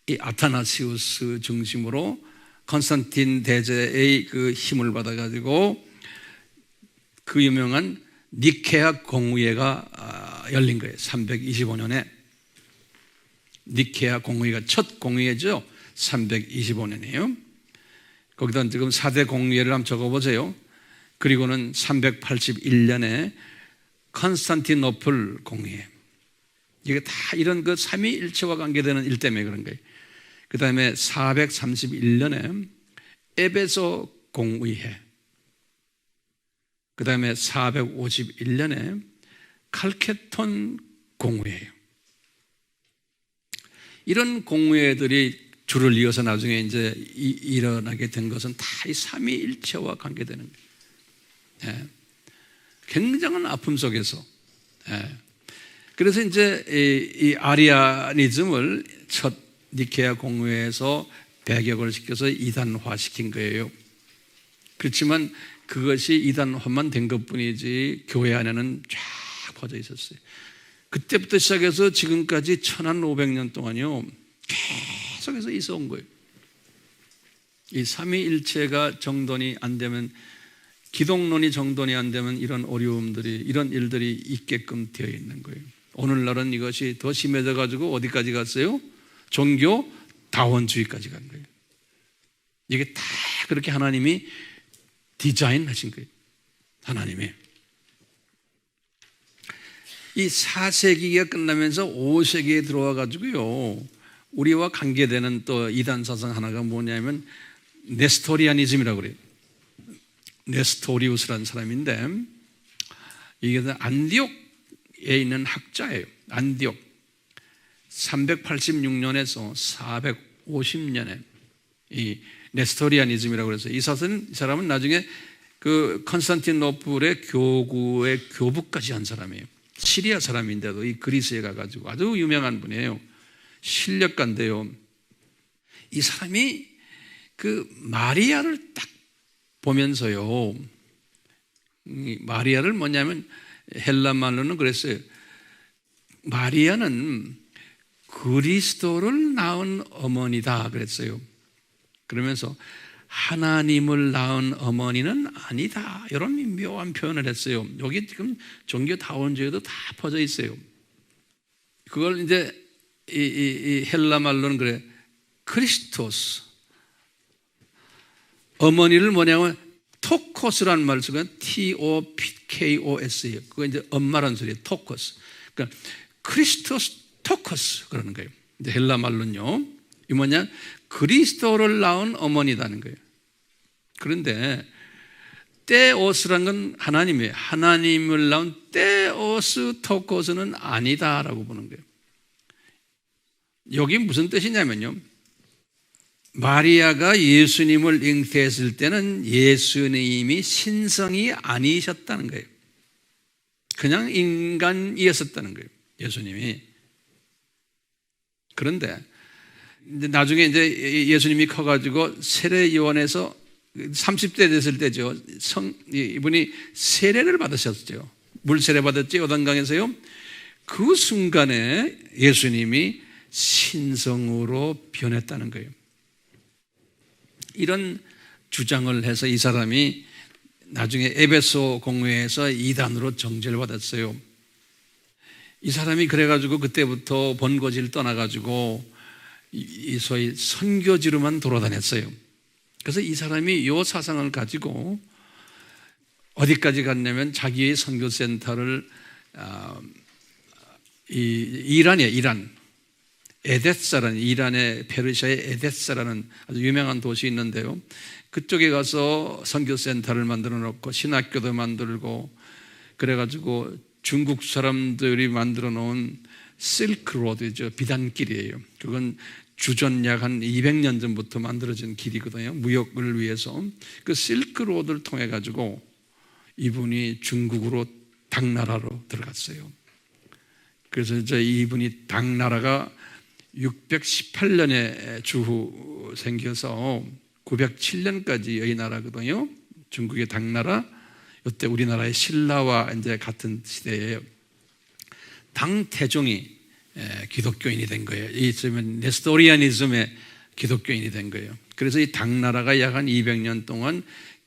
이 아타나시우스 중심으로 컨스탄틴 대제의 그 힘을 받아가지고 그 유명한 니케아 공의회가 열린 거예요. 325년에 니케아 공의회가 첫 공의회죠. 325년이에요. 거기다 지금 4대 공의회를 한번 적어보세요. 그리고는 381년에 컨스탄티노플 공의회. 이게 다 이런 그 삼위일체와 관계되는 일 때문에 그런 거예요. 그 다음에 431년에 에베소 공의회. 그 다음에 451년에 칼케톤 공의회예요. 이런 공의회들이 줄을 이어서 나중에 이제 일어나게 된 것은 다 이 삼위일체와 관계되는 거예요. 예. 굉장한 아픔 속에서. 예. 그래서 이제 이 아리아니즘을 첫 니케아 공회에서 배격을 시켜서 이단화시킨 거예요. 그렇지만 그것이 이단화만 된 것뿐이지 교회 안에는 쫙 퍼져 있었어요. 그때부터 시작해서 지금까지 1500년 동안요 계속해서 있어 온 거예요. 이 삼위일체가 정돈이 안 되면, 기독론이 정돈이 안 되면 이런 어려움들이, 이런 일들이 있게끔 되어 있는 거예요. 오늘날은 이것이 더 심해져 가지고 어디까지 갔어요? 종교 다원주의까지 간 거예요. 이게 다 그렇게 하나님이 디자인하신 거예요. 하나님이. 이 4세기가 끝나면서 5세기에 들어와 가지고요, 우리와 관계되는 또 이단 사상 하나가 뭐냐면 네스토리아니즘이라고 그래요. 네스토리우스라는 사람인데, 이게 안디옥에 있는 학자예요. 안디옥 386년에서 450년에 이 네스토리아니즘이라고 그래서 이 사람은 나중에 그 컨스탄티노플의 교구의 교부까지 한 사람이에요. 시리아 사람인데도 이 그리스에 가가지고 아주 유명한 분이에요. 실력가인데요. 이 사람이 그 마리아를 딱 보면서요, 마리아를 뭐냐면 헬라 말로는 그랬어요. 마리아는 그리스도를 낳은 어머니다 그랬어요. 그러면서 하나님을 낳은 어머니는 아니다, 이런 묘한 표현을 했어요. 여기 지금 종교 다원주의도 다 퍼져 있어요. 그걸 이제 이 헬라 말로는 그래, 크리스토스, 어머니를 뭐냐면 토코스라는 말을 쓰고 T-O-K-O-S예요. 그거 이제 엄마라는 소리예요. 토코스. 그러니까 크리스토스 토코스 그러는 거예요. 이제 헬라 말로는요, 이 뭐냐, 그리스도를 낳은 어머니다는 거예요. 그런데 테오스란 건 하나님이에요. 하나님을 낳은 테오스 토코스는 아니다라고 보는 거예요. 여기 무슨 뜻이냐면요, 마리아가 예수님을 잉태했을 때는 예수님이 신성이 아니셨다는 거예요. 그냥 인간이었었다는 거예요, 예수님이. 그런데 나중에 이제 예수님이 커가지고 세례 요한에서 30대 됐을 때죠, 이분이 세례를 받으셨죠. 물 세례 받았죠, 요단강에서요. 그 순간에 예수님이 신성으로 변했다는 거예요. 이런 주장을 해서 이 사람이 나중에 에베소 공회에서 이단으로 정죄를 받았어요. 이 사람이 그래가지고 그때부터 본거지를 떠나가지고 이 소위 선교지로만 돌아다녔어요. 그래서 이 사람이 이 사상을 가지고 어디까지 갔냐면 자기의 선교센터를 이란이에요. 이란 에데사라는, 이란의 페르시아의 에데사라는 아주 유명한 도시 있는데요, 그쪽에 가서 선교센터를 만들어 놓고 신학교도 만들고, 그래가지고 중국 사람들이 만들어 놓은 실크로드죠, 비단길이에요. 그건 주전 약 한 200년 전부터 만들어진 길이거든요, 무역을 위해서. 그 실크로드를 통해 가지고 이분이 중국으로 당나라로 들어갔어요. 그래서 이제 이분이 당나라가 618년에 주후 생겨서 907년까지 이 나라거든요. 중국의 당나라, 이때 우리나라의 신라와 이제 같은 시대예요. 당태종이 기독교인이 된 거예요. 이 네스토리아니즘의 기독교인이 된 거예요. 그래서 이 당나라가 약 한 200년 동안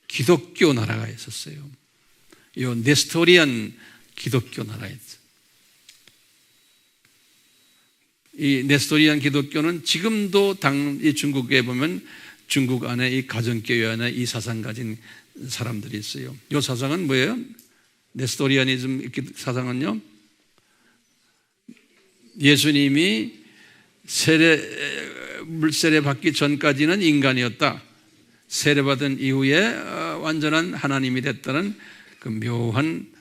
기독교 나라가 있었어요. 이 네스토리안 기독교 나라였어요. 이 네스토리안 기독교는 지금도 이 중국에 보면 중국 안에 이 가정교회 안에 이 사상 가진 사람들이 있어요. 이 사상은 뭐예요? 네스토리아니즘 사상은요, 예수님이 물세례 받기 전까지는 인간이었다. 세례받은 이후에 완전한 하나님이 됐다는 그 묘한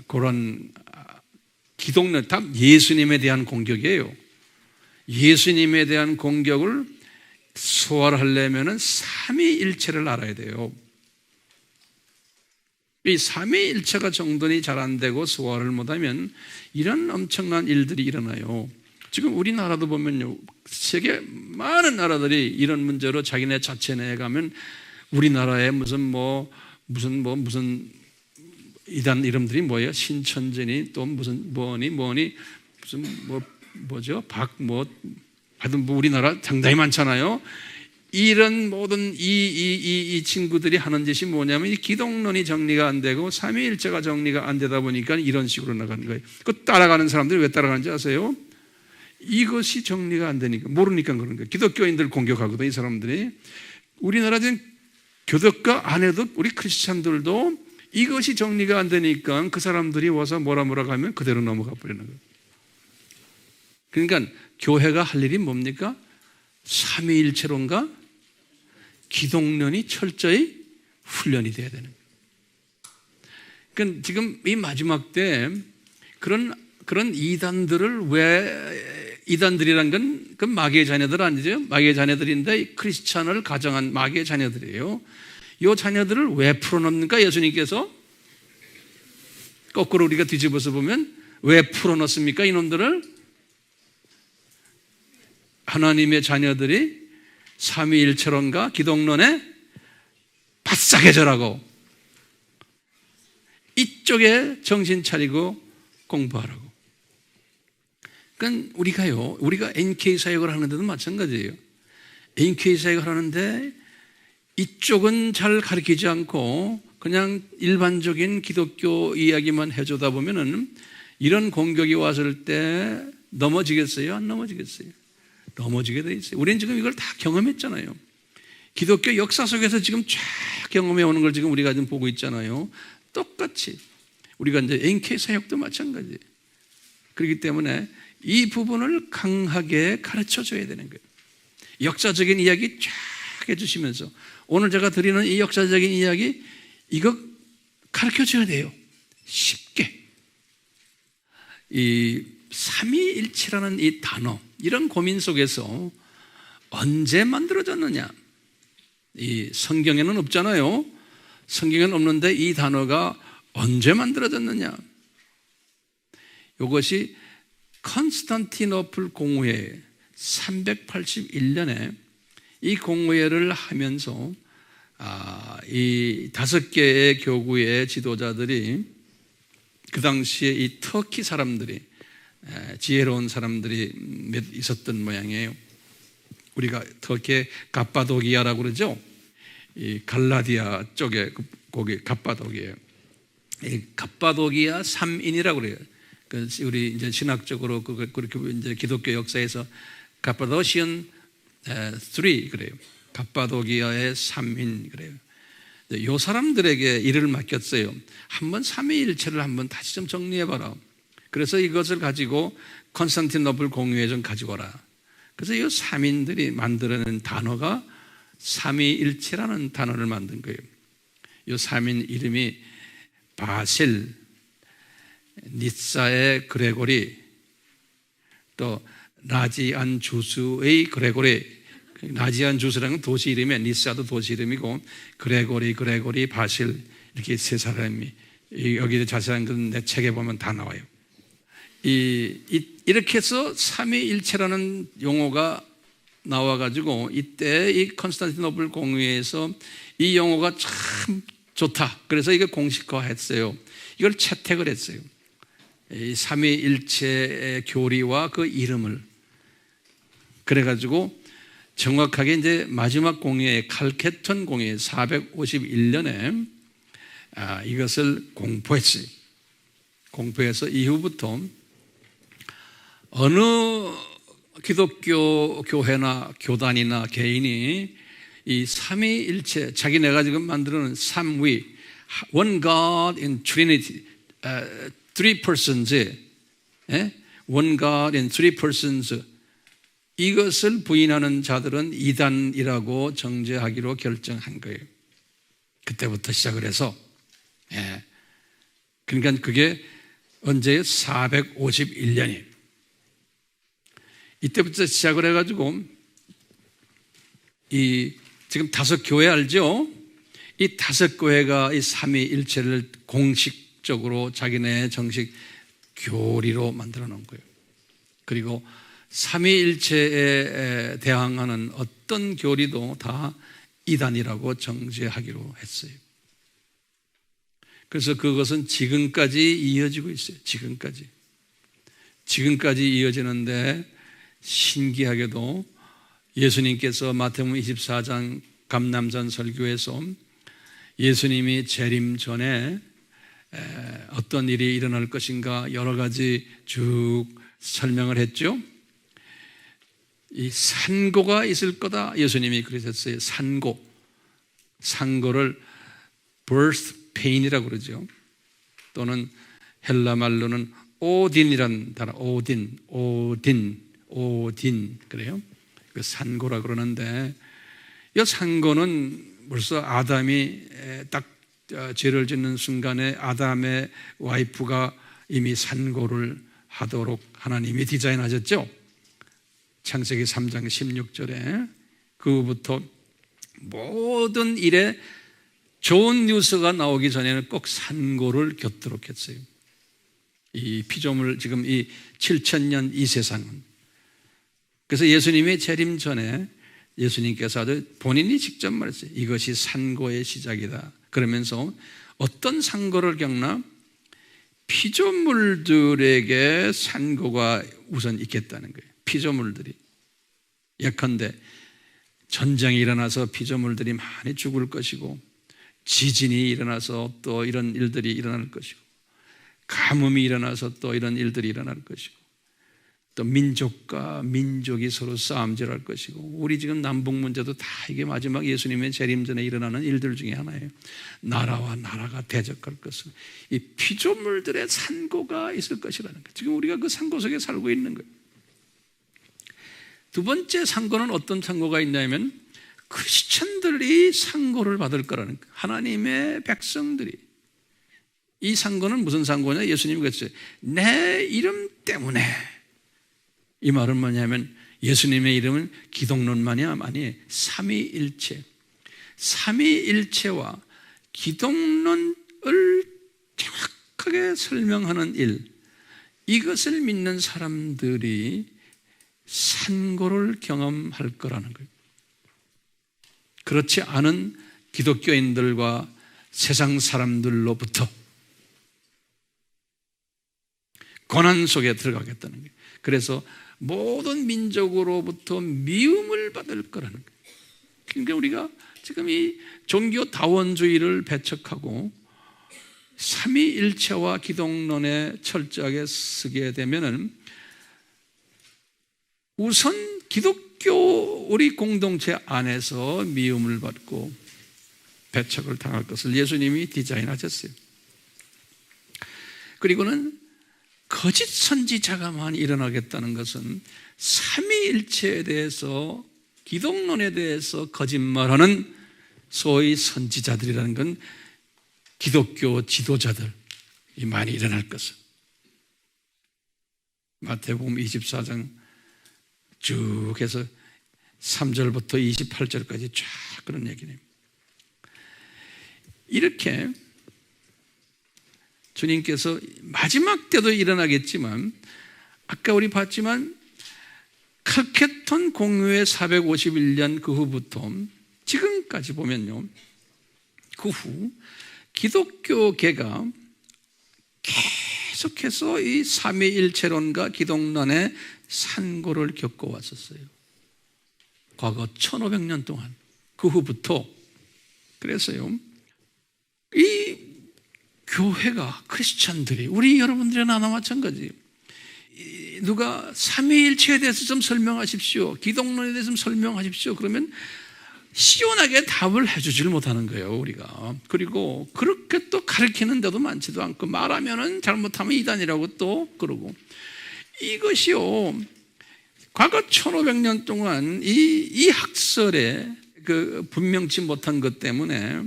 그런 기독교, 다 예수님에 대한 공격이에요. 예수님에 대한 공격을 소화하려면 삼위일체를 알아야 돼요. 이 삼위일체가 정돈이 잘 안 되고 소화를 못하면 이런 엄청난 일들이 일어나요. 지금 우리나라도 보면요, 세계 많은 나라들이 이런 문제로 자기네 자체 내에 가면 우리나라에 무슨 이단 이름들이 뭐예요? 신천지니 또 무슨 뭐니 무슨 뭐죠? 하여튼 우리나라 상당히 많잖아요. 이런 모든 이 친구들이 하는 짓이 뭐냐면 이 기독론이 정리가 안 되고 삼위일체가 정리가 안 되다 보니까 이런 식으로 나가는 거예요. 그 따라가는 사람들이 왜 따라가는지 아세요? 이것이 정리가 안 되니까, 모르니까 그런 거예요. 기독교인들 공격하거든, 이 사람들이. 우리나라는 교덕가 안에도 우리 크리스찬들도 이것이 정리가 안 되니까 그 사람들이 와서 뭐라 하면 그대로 넘어가 버리는 거예요. 그러니까 교회가 할 일이 뭡니까? 삼위일체론과 기독론이 철저히 훈련이 돼야 되는 거예요. 그러니까 지금 이 마지막 때 그런 이단들을 왜, 이단들이란 건 그 마귀의 자녀들 아니죠? 마귀의 자녀들인데 크리스찬을 가정한 마귀의 자녀들이에요. 이 자녀들을 왜 풀어놓습니까? 예수님께서 거꾸로 우리가 뒤집어서 보면 왜 풀어놓습니까? 이놈들을 하나님의 자녀들이 삼위일체론과 기독론에 바싹 해절하고 이쪽에 정신 차리고 공부하라고. 그러니까 우리가 NK 사역을 하는데도 마찬가지예요. NK 사역을 하는데 이쪽은 잘 가르치지 않고 그냥 일반적인 기독교 이야기만 해주다 보면은 이런 공격이 왔을 때 넘어지겠어요? 안 넘어지겠어요? 넘어지게 돼 있어요. 우리는 지금 이걸 다 경험했잖아요. 기독교 역사 속에서 지금 쫙 경험해 오는 걸 지금 우리가 지금 보고 있잖아요. 똑같이 우리가 이제 NK 사역도 마찬가지예요. 그렇기 때문에 이 부분을 강하게 가르쳐 줘야 되는 거예요. 역사적인 이야기 쫙 해주시면서 오늘 제가 드리는 이 역사적인 이야기 이거 가르쳐 줘야 돼요. 쉽게. 이 삼위일체라는 이 단어, 이런 고민 속에서 언제 만들어졌느냐? 이 성경에는 없잖아요. 성경에는 없는데 이 단어가 언제 만들어졌느냐? 이것이 컨스탄티노플 공회에 381년에 이 공회를 하면서 이 5개의 교구의 지도자들이 그 당시에 이 터키 사람들이 지혜로운 사람들이 몇 있었던 모양이에요. 우리가 터키의 갑바도기아라고 그러죠. 이 갈라디아 쪽에 거기 갑바도기예요. 이 갑바도기아 3인이라고 그래요. 우리 이제 신학적으로 그렇게 이제 기독교 역사에서 갑바도시언 3 그래요. 갑바도기아의 3인 그래요. 이 사람들에게 일을 맡겼어요. 한번 삼위일체를 한번 다시 좀 정리해봐라. 그래서 이것을 가지고 컨스탄티노플 공회에 좀 가지고 와라. 그래서 이 3인들이 만들어낸 단어가 삼위일체라는 단어를 만든 거예요. 이 3인 이름이 바실, 니사의 그레고리, 또 라지안 주스의 그레고리. 라지안 주스라는 도시 이름이야. 니사도 도시 이름이고 그레고리, 바실 이렇게 세 사람이 여기 자세한 건 내 책에 보면 다 나와요. 이렇게 해서 삼위일체라는 용어가 나와가지고 이때 이 컨스탄티노플 공회에서 이 용어가 참 좋다. 그래서 이걸 공식화했어요. 이걸 채택을 했어요. 이 삼위일체의 교리와 그 이름을. 그래가지고 정확하게 이제 마지막 공회 칼케톤 공회 451년에 이것을 공포했어요. 공포해서 이후부터 어느 기독교 교회나 교단이나 개인이 이 삼위일체, 자기네가 지금 만드는 삼위, One God in Trinity, Three Persons, One God in Three Persons, 이것을 부인하는 자들은 이단이라고 정죄하기로 결정한 거예요. 그때부터 시작을 해서, 그러니까 그게 언제 451년이에요. 이때부터 시작을 해가지고 이 지금 5교회 알죠? 이 5교회가 이 삼위일체를 공식적으로 자기네 정식 교리로 만들어 놓은 거예요. 그리고 삼위일체에 대항하는 어떤 교리도 다 이단이라고 정죄하기로 했어요. 그래서 그것은 지금까지 이어지고 있어요. 지금까지 이어지는데 신기하게도 예수님께서 마태복음 24장 감남산 설교에서 예수님이 재림 전에 어떤 일이 일어날 것인가 여러 가지 쭉 설명을 했죠. 이 산고가 있을 거다 예수님이 그러셨어요. 산고를 birth pain이라고 그러죠. 또는 헬라 말로는 오딘이라는 단어, 오딘 그래요. 그 산고라 그러는데 이 산고는 벌써 아담이 딱 죄를 짓는 순간에 아담의 와이프가 이미 산고를 하도록 하나님이 디자인하셨죠. 창세기 3장 16절에 그부터 모든 일에 좋은 뉴스가 나오기 전에는 꼭 산고를 곁도록 했어요. 이 피조물 지금 이 7000년 이 세상은. 그래서 예수님의 재림 전에 예수님께서 아주 본인이 직접 말했어요. 이것이 산고의 시작이다. 그러면서 어떤 산고를 겪나? 피조물들에게 산고가 우선 있겠다는 거예요. 피조물들이. 예컨대 전쟁이 일어나서 피조물들이 많이 죽을 것이고, 지진이 일어나서 또 이런 일들이 일어날 것이고, 가뭄이 일어나서 또 이런 일들이 일어날 것이고, 또 민족과 민족이 서로 싸움질할 것이고, 우리 지금 남북 문제도 다 이게 마지막 예수님의 재림 전에 일어나는 일들 중에 하나예요. 나라와 나라가 대적할 것은 이 피조물들의 산고가 있을 것이라는 거예요. 지금 우리가 그 산고 속에 살고 있는 거예요. 두 번째 산고는 어떤 산고가 있냐면 크리스천들이 산고를 받을 거라는 거예요. 하나님의 백성들이. 이 산고는 무슨 산고냐? 예수님이 그랬어요. 내 이름 때문에. 이 말은 뭐냐면 예수님의 이름은 기독론만이 아니에요. 삼위일체와 기독론을 정확하게 설명하는 일, 이것을 믿는 사람들이 산고를 경험할 거라는 거예요. 그렇지 않은 기독교인들과 세상 사람들로부터 고난 속에 들어가겠다는 거예요. 그래서 모든 민족으로부터 미움을 받을 거라는 거예요. 그러니까 우리가 지금 이 종교 다원주의를 배척하고 삼위일체와 기독론에 철저하게 쓰게 되면은 우선 기독교 우리 공동체 안에서 미움을 받고 배척을 당할 것을 예수님이 디자인하셨어요. 그리고는 거짓 선지자가만 일어나겠다는 것은 삼위일체에 대해서, 기독론에 대해서 거짓말하는 소위 선지자들이라는 건 기독교 지도자들이 많이 일어날 것을. 마태복음 24장 쭉 해서 3절부터 28절까지 쫙 그런 얘기네요. 이렇게 주님께서 마지막 때도 일어나겠지만, 아까 우리 봤지만 칼케톤 공유의 451년 그 후부터 지금까지 보면요, 그 후 기독교계가 계속해서 이 삼위일체론과 기독론의 산고를 겪어왔었어요. 과거 1500년 동안. 그 후부터. 그래서요, 이 교회가, 크리스찬들이, 우리 여러분들이나 나나 마찬가지, 누가 삼위일체에 대해서 좀 설명하십시오, 기독론에 대해서 좀 설명하십시오 그러면 시원하게 답을 해주질 못하는 거예요, 우리가. 그리고 그렇게 또 가르치는 데도 많지도 않고, 말하면은 잘못하면 이단이라고 또 그러고. 이것이요, 과거 1500년 동안 이 학설에 그 분명치 못한 것 때문에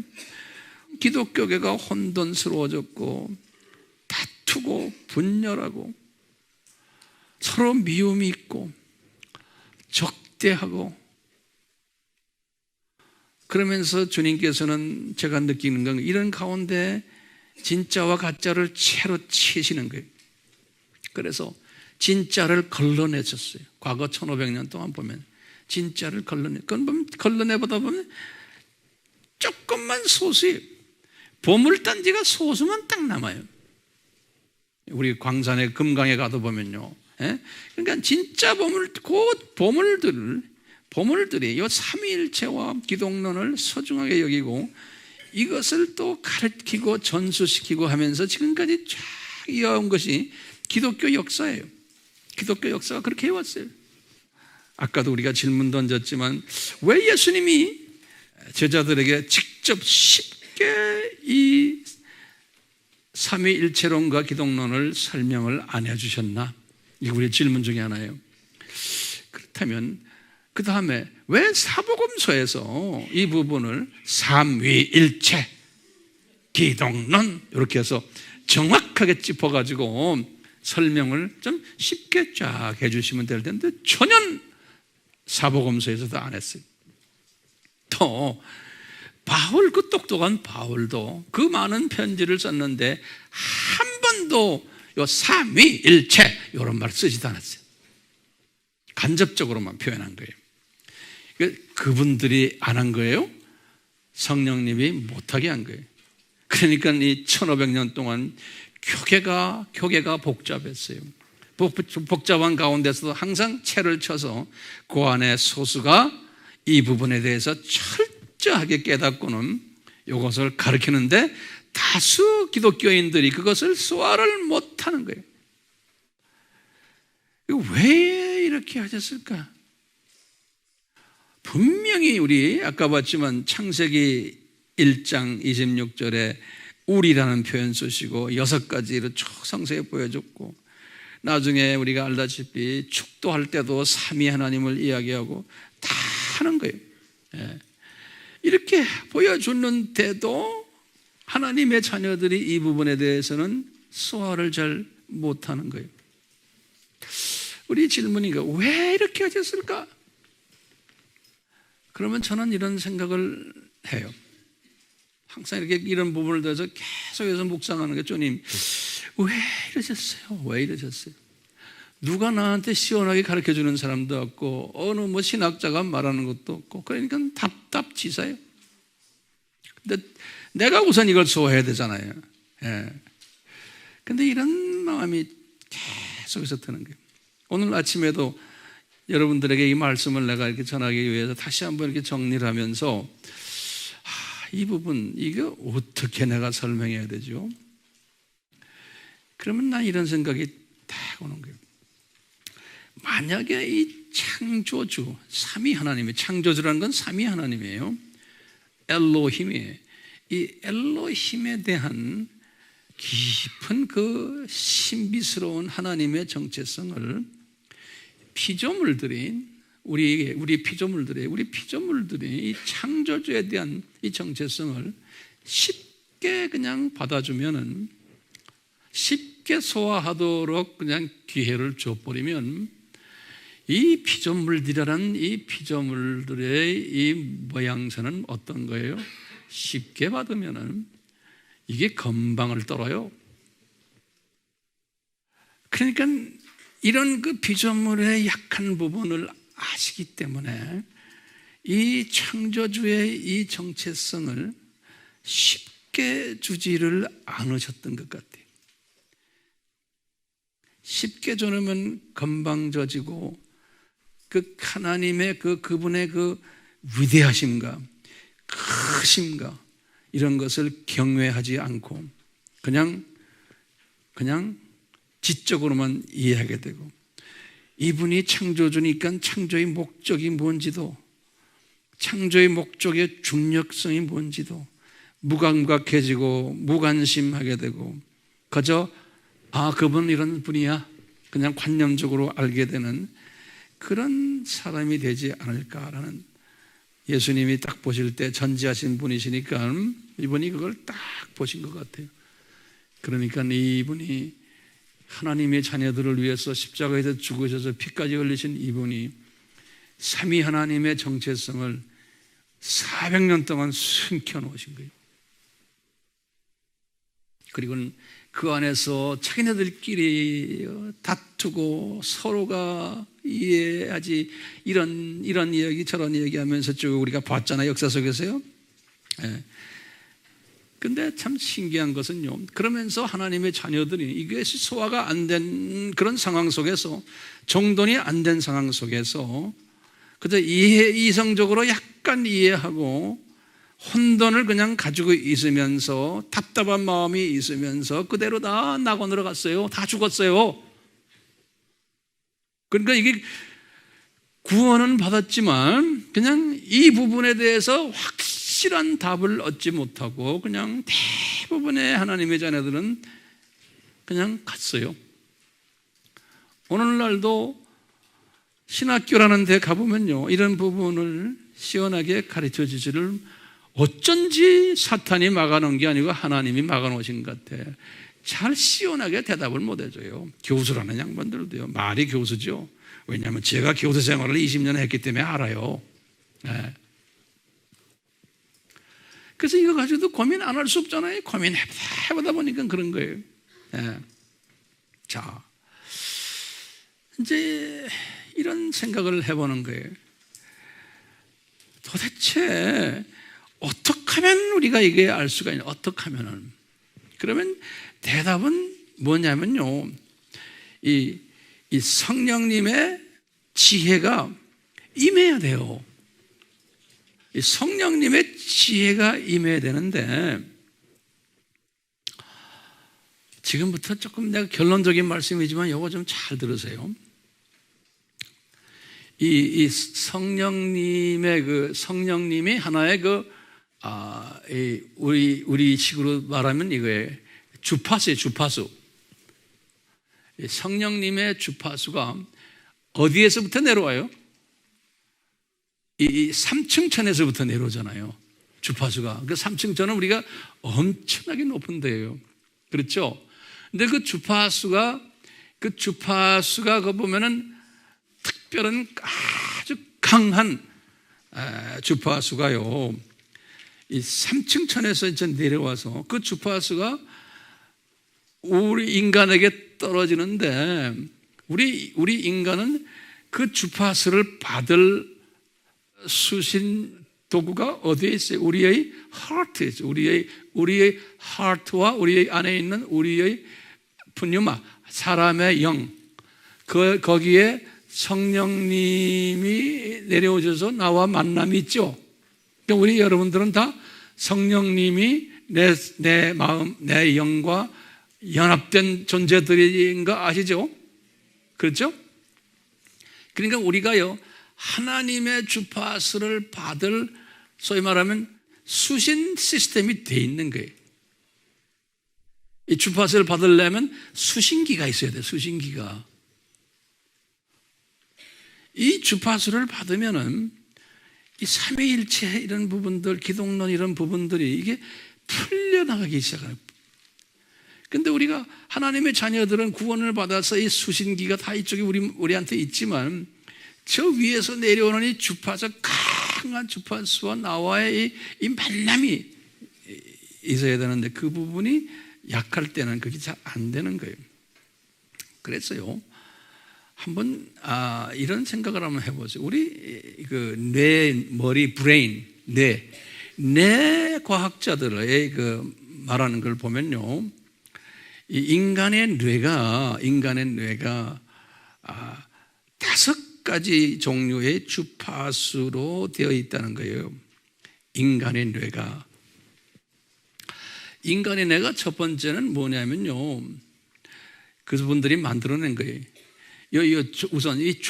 기독교계가 혼돈스러워졌고, 다투고 분열하고 서로 미움이 있고 적대하고, 그러면서 주님께서는 제가 느끼는 건 이런 가운데 진짜와 가짜를 채로 치시는 거예요. 그래서 진짜를 걸러내셨어요. 과거 1500년 동안 보면 진짜를 걸러내보다 보면 조금만 소수예요. 보물단지가 소수만 딱 남아요. 우리 광산에 금강에 가도 보면요, 그러니까 진짜 보물들이 이 삼위일체와 기독론을 소중하게 여기고 이것을 또 가르치고 전수시키고 하면서 지금까지 쫙 이어온 것이 기독교 역사예요. 기독교 역사가 그렇게 해왔어요. 아까도 우리가 질문 던졌지만 왜 예수님이 제자들에게 직접 쉽게 이 삼위일체론과 기독론을 설명을 안 해주셨나? 이게 우리의 질문 중에 하나예요. 그렇다면 그 다음에 왜 사복음서에서 이 부분을 삼위일체, 기독론 이렇게 해서 정확하게 짚어가지고 설명을 좀 쉽게 쫙 해주시면 될 텐데 전혀 사복음서에서도 안 했어요. 또 바울, 그 똑똑한 바울도 그 많은 편지를 썼는데 한 번도 요 삼위일체 이런 말 쓰지도 않았어요. 간접적으로만 표현한 거예요. 그분들이 안 한 거예요? 성령님이 못하게 한 거예요. 그러니까 이 1500년 동안 교계가 복잡했어요. 복잡한 가운데서도 항상 채를 쳐서 그 안에 소수가 이 부분에 대해서 철저하게 깨닫고는 이것을 가르치는데 다수 기독교인들이 그것을 소화를 못하는 거예요. 왜 이렇게 하셨을까? 분명히 우리 아까 봤지만 창세기 1장 26절에 우리라는 표현 쓰시고 6가지로 쭉 상세히 보여줬고, 나중에 우리가 알다시피 축도할 때도 삼위 하나님을 이야기하고 다 하는 거예요. 이렇게 보여줬는데도 하나님의 자녀들이 이 부분에 대해서는 소화를 잘 못하는 거예요. 우리 질문이가 왜 이렇게 하셨을까? 그러면 저는 이런 생각을 해요. 항상 이렇게 이런 부분을 대해서 계속해서 묵상하는 게, 주님 왜 이러셨어요? 왜 이러셨어요? 누가 나한테 시원하게 가르쳐주는 사람도 없고 어느 신학자가 말하는 것도 없고, 그러니까 답답지사예요. 근데 내가 우선 이걸 소화해야 되잖아요. 근데 이런 마음이 계속해서 드는 거예요. 오늘 아침에도 여러분들에게 이 말씀을 내가 이렇게 전하기 위해서 다시 한번 이렇게 정리를 하면서 이 부분, 이거 어떻게 내가 설명해야 되죠? 그러면 난 이런 생각이 딱 오는 거예요. 만약에 이 창조주, 삼위 하나님이, 창조주라는 건 삼위 하나님이에요. 엘로힘이에요. 이 엘로힘에 대한 깊은 그 신비스러운 하나님의 정체성을 피조물들이, 우리 피조물들이 이 창조주에 대한 이 정체성을 쉽게 그냥 받아주면은, 쉽게 소화하도록 그냥 기회를 줘버리면, 이 피조물들이라는 이 피조물들의 이 모양새는 어떤 거예요? 쉽게 받으면은 이게 건방을 떨어요. 그러니까 이런 그 피조물의 약한 부분을 아시기 때문에 이 창조주의 이 정체성을 쉽게 주지를 않으셨던 것 같아요. 쉽게 주면 건방져지고 그 하나님의 그분의 그 위대하심과 크심과 이런 것을 경외하지 않고 그냥 지적으로만 이해하게 되고, 이분이 창조주니까 창조의 목적이 뭔지도, 창조의 목적의 중력성이 뭔지도 무감각해지고 무관심하게 되고, 그저 그분 이런 분이야 그냥 관념적으로 알게 되는 그런 사람이 되지 않을까라는, 예수님이 딱 보실 때 전지하신 분이시니까 이분이 그걸 딱 보신 것 같아요. 그러니까 이분이 하나님의 자녀들을 위해서 십자가에서 죽으셔서 피까지 흘리신 이분이 삼위 하나님의 정체성을 400년 동안 숨겨놓으신 거예요. 그리고 그 안에서 자기네들끼리 다투고 서로가 이해하지, 이런 이야기 저런 이야기하면서 쭉 우리가 봤잖아요, 역사 속에서요. 근데 참 신기한 것은요, 그러면서 하나님의 자녀들이 이것이 소화가 안 된 그런 상황 속에서, 정돈이 안 된 상황 속에서 그저 이성적으로 약간 이해하고 혼돈을 그냥 가지고 있으면서, 답답한 마음이 있으면서 그대로 다 낙원으로 갔어요. 다 죽었어요. 그러니까 이게 구원은 받았지만 그냥 이 부분에 대해서 확실한 답을 얻지 못하고 그냥 대부분의 하나님의 자녀들은 그냥 갔어요. 오늘날도 신학교라는 데 가보면요, 이런 부분을 시원하게 가르쳐 주지를 어쩐지 사탄이 막아놓은 게 아니고 하나님이 막아놓으신 것 같아. 잘 시원하게 대답을 못 해줘요. 교수라는 양반들도요, 말이 교수죠. 왜냐하면 제가 교수 생활을 20년 했기 때문에 알아요. 그래서 이거 가지고도 고민 안 할 수 없잖아요. 고민해보다 보니까 그런 거예요. 자, 이제 이런 생각을 해보는 거예요. 도대체 어떻게 하면 우리가 이게 알 수가 있냐? 어떻게 하면은? 그러면 대답은 뭐냐면요, 이 성령님의 지혜가 임해야 돼요. 이 성령님의 지혜가 임해야 되는데, 지금부터 조금 내가 결론적인 말씀이지만 이거 좀 잘 들으세요. 이 성령님의 성령님이 하나의 우리 식으로 말하면 이거예요. 주파수예요, 주파수. 성령님의 주파수가 어디에서부터 내려와요? 이 3층 천에서부터 내려오잖아요, 주파수가. 그 3층 천은 우리가 엄청나게 높은 데예요. 그렇죠? 근데 그 주파수가 그 보면은 특별한 아주 강한 주파수가요, 이 3층 천에서 이제 내려와서 그 주파수가 우리 인간에게 떨어지는데, 우리 인간은 그 주파수를 받을 수신 도구가 어디에 있어요? 우리의 하트죠. 우리의 하트와 우리의 안에 있는 우리의 푸뉴마, 사람의 영, 거기에 성령님이 내려오셔서 나와 만남이 있죠. 그러니까 우리 여러분들은 다 성령님이 내 마음, 내 영과 연합된 존재들인 거 아시죠? 그렇죠? 그러니까 우리가요, 하나님의 주파수를 받을, 소위 말하면 수신 시스템이 돼 있는 거예요. 이 주파수를 받으려면 수신기가 있어야 돼요. 수신기가. 이 주파수를 받으면은 이 삼위일체 이런 부분들, 기독론 이런 부분들이 이게 풀려나가기 시작해요. 근데 우리가 하나님의 자녀들은 구원을 받아서 이 수신기가 다 이쪽에 우리한테 있지만, 저 위에서 내려오는 이 주파수, 강한 주파수와 나와의 이 만남이 있어야 되는데, 그 부분이 약할 때는 그게 잘 안 되는 거예요. 그래서요, 한번 이런 생각을 한번 해보세요. 우리 뇌, 머리, 브레인, 뇌 과학자들의 말하는 걸 보면요, 이 인간의 뇌가 5가지 종류의 주파수로 되어 있다는 거예요. 인간의 뇌가 인간의 뇌가 첫 번째는 뭐냐면요, 그분들이 만들어낸 거예요. 우선 이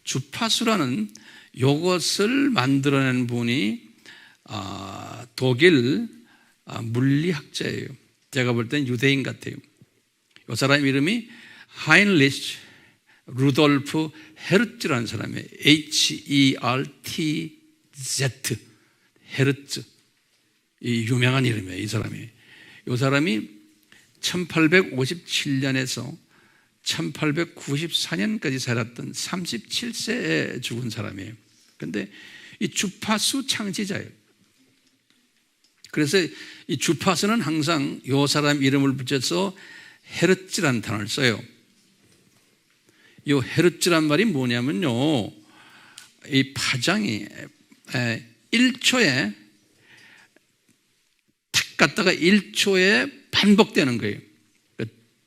주파수라는 이것을 만들어낸 분이 독일 물리학자예요. 제가 볼 땐 유대인 같아요. 이 사람 이름이 하인리치 루돌프 헤르츠라는 사람이에요. HERTZ 헤르츠. 이 유명한 이름이에요. 이 사람이 1857년에서 1894년까지 살았던 37세에 죽은 사람이에요. 그런데 이 주파수 창시자예요. 그래서 이 주파수는 항상 이 사람 이름을 붙여서 헤르츠라는 단어를 써요. 이 헤르츠란 말이 뭐냐면요, 이 파장이 1초에 탁 갔다가 1초에 반복되는 거예요.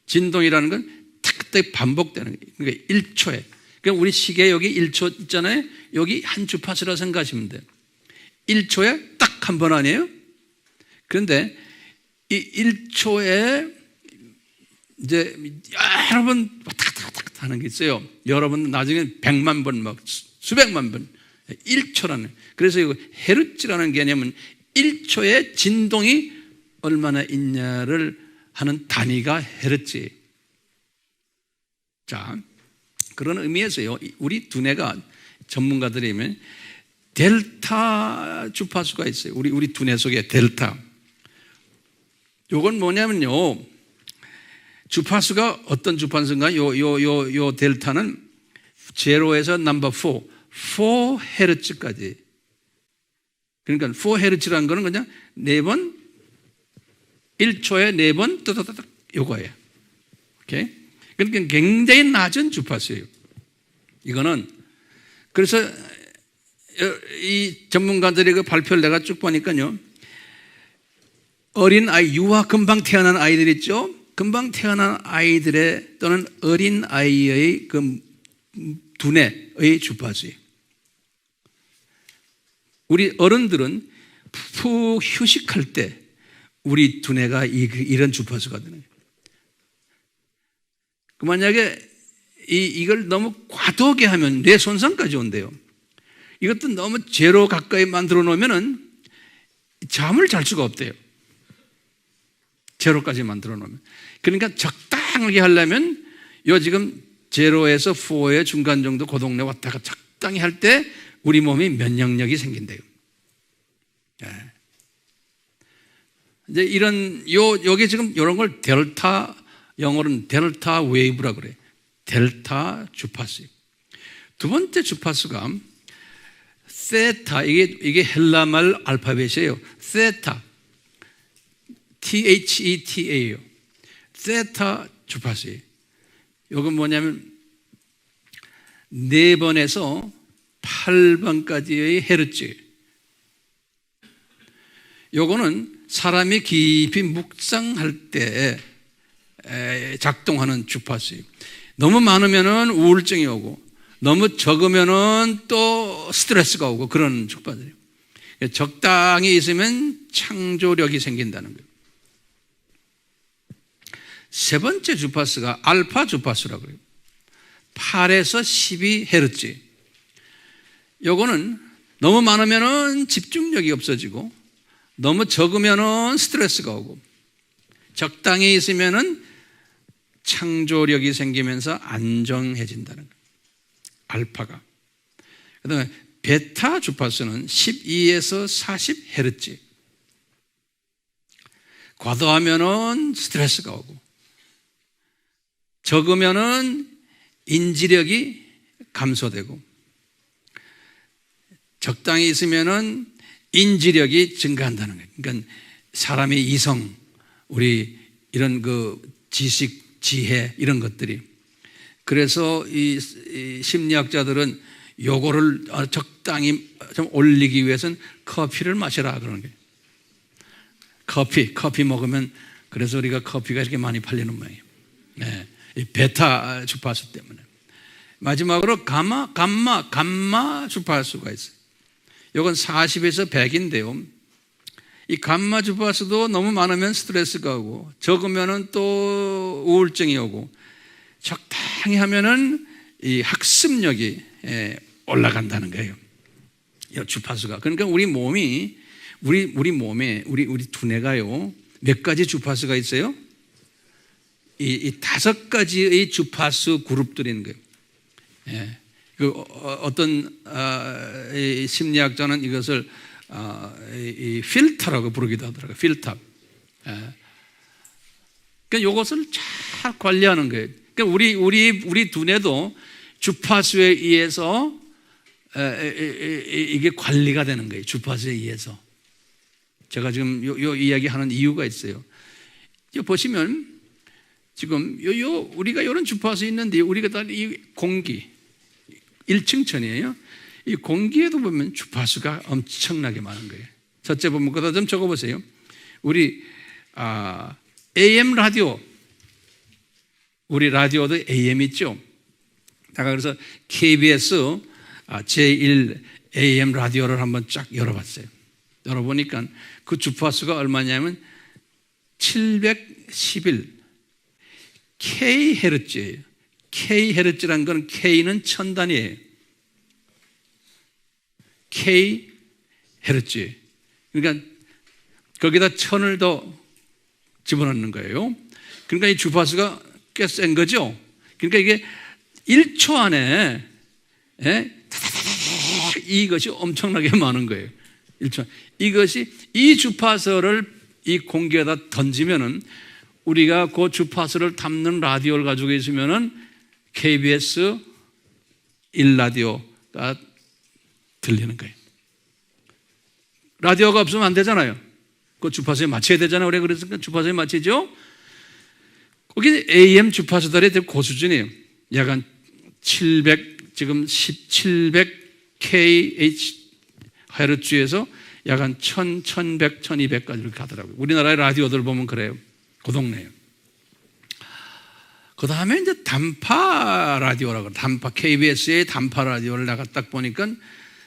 진동이라는 건 탁 반복되는 거예요. 그러니까 1초에. 그러니까 우리 시계 여기 1초 있잖아요. 여기 한 주파수라 생각하시면 돼요. 1초에 딱 한 번 아니에요? 그런데 이 1초에 이제 여러 번 왔다 하는 게 있어요. 여러분 나중에 100만 번, 막 수백만 번, 1초라는. 그래서 이거 헤르츠라는 개념은 1초의 진동이 얼마나 있냐를 하는 단위가 헤르츠예요. 자, 그런 의미에서요, 우리 두뇌가 전문가들이면 델타 주파수가 있어요. 우리 두뇌 속에 델타. 요건 뭐냐면요, 주파수가 어떤 주파수인가? 요 델타는 제로에서 넘버 4헤르츠까지. 그러니까 4헤르츠라는 거는 그냥 4번, 1초에 4번, 뜨다다닥 요거예요. 오케이? 그러니까 굉장히 낮은 주파수예요. 이거는. 그래서 이 전문가들의 그 발표를 내가 쭉 보니까요, 어린 아이, 유아 금방 태어난 아이들 있죠? 금방 태어난 아이들의 또는 어린 아이의 그 두뇌의 주파수예요. 우리 어른들은 푹 휴식할 때 우리 두뇌가 이런 주파수가 되는 거예요. 만약에 이걸 너무 과도하게 하면 뇌 손상까지 온대요. 이것도 너무 제로 가까이 만들어 놓으면 잠을 잘 수가 없대요. 제로까지 만들어 놓으면. 그러니까 적당하게 하려면 요 지금 제로에서 4의 중간 정도 고동내 왔다가 적당히 할 때 우리 몸이 면역력이 생긴대요. 예. 이제 요게 지금 이런 걸 델타, 영어로는 델타 웨이브라고 그래요. 델타 주파수. 두 번째 주파수가 세타, 이게 헬라말 알파벳이에요. 세타. THETA예요. 세타 주파수예요. 이건 뭐냐면 4번에서 8번까지의 헤르츠예요. 요거는 사람이 깊이 묵상할 때 작동하는 주파수예요. 너무 많으면은 우울증이 오고, 너무 적으면은 또 스트레스가 오고, 그런 주파수예요. 적당히 있으면 창조력이 생긴다는 거예요. 세 번째 주파수가 알파 주파수라고 해요. 8에서 12헤르츠. 요거는 너무 많으면은 집중력이 없어지고, 너무 적으면은 스트레스가 오고, 적당히 있으면은 창조력이 생기면서 안정해진다는 거예요. 알파가. 그 다음에 베타 주파수는 12에서 40헤르츠. 과도하면은 스트레스가 오고, 적으면은 인지력이 감소되고, 적당히 있으면은 인지력이 증가한다는 거예요. 그러니까 사람의 이성, 우리 이런 그 지식, 지혜, 이런 것들이. 그래서 이 심리학자들은 요거를 적당히 좀 올리기 위해서는 커피를 마셔라 그러는 거예요. 커피 먹으면, 그래서 우리가 커피가 이렇게 많이 팔리는 모양이에요. 네, 이 베타 주파수 때문에. 마지막으로 감마 주파수가 있어요. 이건 40에서 100인데요. 이 감마 주파수도 너무 많으면 스트레스가 오고 적으면은 또 우울증이 오고 적당히 하면은 이 학습력이 올라간다는 거예요. 이 주파수가. 그러니까 우리 몸이 우리 몸에 우리 두뇌가요 몇 가지 주파수가 있어요? 이 5가지의 주파수 그룹들인 거예요. 예. 어떤 심리학자는 이것을 이 필터라고 부르기도 하더라고요. 필터. 예. 그러니까 이것을 잘 관리하는 거예요. 그러니까 우리 두뇌도 주파수에 의해서 이게 관리가 되는 거예요. 주파수에 의해서. 제가 지금 요 이야기하는 이유가 있어요. 보시면 지금 우리가 이런 주파수 있는데 우리가 다 이 공기 1층천이에요. 이 공기에도 보면 주파수가 엄청나게 많은 거예요. 첫째 보면 그다 좀 적어보세요. 우리 AM 라디오, 우리 라디오도 AM 있죠. 제가 그래서 KBS 제1 AM 라디오를 한번 쫙 열어봤어요. 열어보니까 그 주파수가 얼마냐면 711 K헤르츠예요. K헤르츠라는 건 K는 1000단위예요. K헤르츠. 그러니까 거기다 1000을 더 집어넣는 거예요. 그러니까 이 주파수가 꽤 센 거죠. 그러니까 이게 1초 안에 이것이 엄청나게 많은 거예요. 1초. 이것이 이 주파수를 이 공기에다 던지면은 우리가 그 주파수를 담는 라디오를 가지고 있으면은 KBS 1라디오가 들리는 거예요. 라디오가 없으면 안 되잖아요. 그 주파수에 맞춰야 되잖아요. 우리가 그래서 주파수에 맞추죠. 거기 AM 주파수들이 되게 고수준이에요. 약간 700, 지금 1700kHz에서 약간 1000, 1100, 1200까지 이렇게 가더라고요. 우리나라의 라디오들 보면 그래요. 그 동네에요. 그 다음에 이제 단파 라디오라고, 단파, KBS의 단파 라디오를 나가 딱 보니까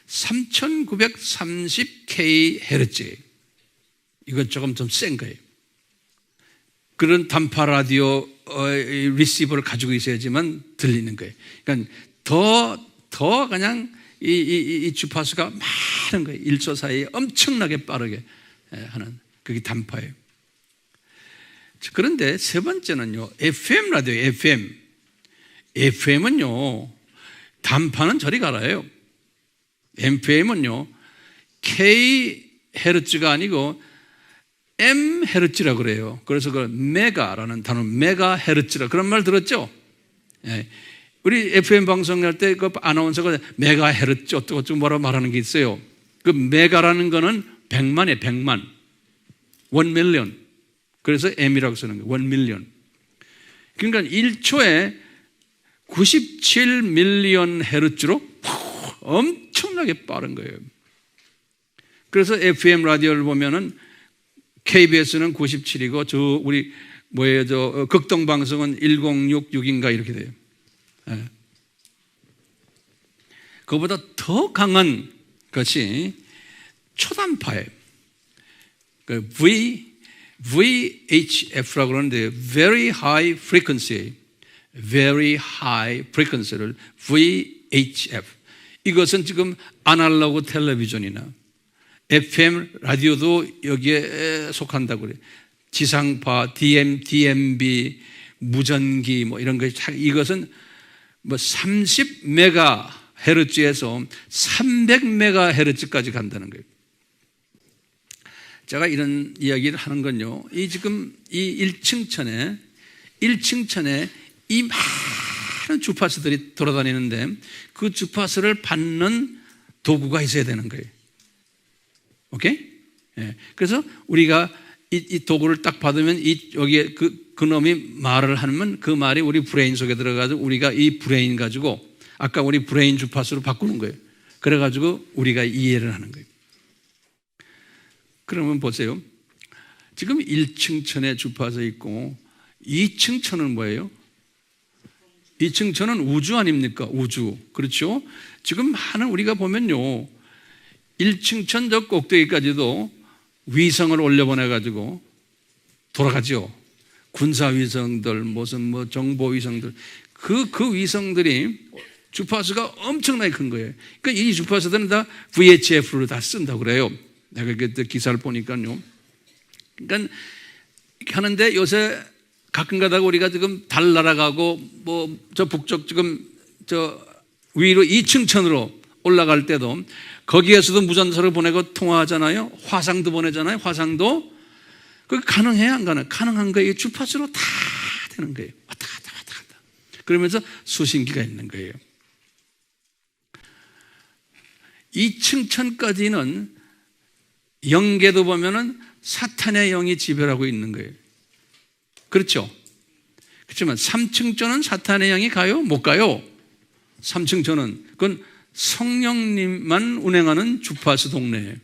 3930kHz. 이건 조금 좀 센 거예요. 그런 단파 라디오 리시버를 가지고 있어야지만 들리는 거예요. 그러니까 더 그냥 이 주파수가 많은 거예요. 1초 사이에 엄청나게 빠르게 하는 그게 단파예요. 그런데 세 번째는요, FM 라디오, FM. FM은요, 단파는 저리 가라요. FM은요, K 헤르츠가 아니고 M 헤르츠라고 그래요. 그래서 그 메가라는 단어, 메가 헤르츠라 그런 말 들었죠? 예. 우리 FM 방송할 때 그 아나운서가 메가 헤르츠 어쩌고 뭐라고 말하는 게 있어요. 그 메가라는 거는 100만이에요, 100만. 1 밀리언. 그래서 M이라고 쓰는 거예요. 1 밀리언. 그러니까 1초에 97 밀리언 헤르츠로 엄청나게 빠른 거예요. 그래서 FM 라디오를 보면은 KBS는 97이고 저 우리 저 극동 방송은 1066인가 이렇게 돼요. 네. 그보다 더 강한 것이 초단파예요. 그 VHF라고 그러는데 Very High Frequency, Very High Frequency를 VHF. 이것은 지금 아날로그 텔레비전이나 FM 라디오도 여기에 속한다고 그래요. 지상파, DMB, 무전기 뭐 이런 것. 이것은 뭐 30메가헤르츠에서 300메가헤르츠까지 간다는 거예요. 제가 이런 이야기를 하는 건요, 지금 이 1층천에 이 많은 주파수들이 돌아다니는데 그 주파수를 받는 도구가 있어야 되는 거예요. 오케이? 예. 그래서 우리가 이 도구를 딱 받으면 여기에 그 놈이 말을 하면 그 말이 우리 브레인 속에 들어가서 우리가 이 브레인 가지고 아까 우리 브레인 주파수로 바꾸는 거예요. 그래가지고 우리가 이해를 하는 거예요. 그러면 보세요. 지금 1층천에 주파수 있고 2층천은 뭐예요? 2층천은 우주 아닙니까? 우주. 그렇죠? 지금 많은 우리가 보면요, 1층천 저 꼭대기까지도 위성을 올려보내가지고 돌아가죠. 군사 위성들, 무슨 정보 위성들. 그 위성들이 주파수가 엄청나게 큰 거예요. 그러니까 이 주파수들은 다 VHF로 다 쓴다고 그래요. 내가 그때 기사를 보니까요. 그러니까 하는데 요새 가끔 가다가 우리가 지금 달 날아가고 저 북쪽 지금 저 위로 이층천으로 올라갈 때도 거기에서도 무전서를 보내고 통화하잖아요. 화상도 보내잖아요. 화상도. 그게 가능해요? 안 가능해요? 가능한 거예요. 주파수로 다 되는 거예요. 왔다 갔다 왔다 갔다. 그러면서 수신기가 있는 거예요. 이층천까지는 영계도 보면은 사탄의 영이 지배하고 있는 거예요. 그렇죠? 그렇지만 3층전은 사탄의 영이 가요? 못 가요? 3층전은 그건 성령님만 운행하는 주파수 동네예요.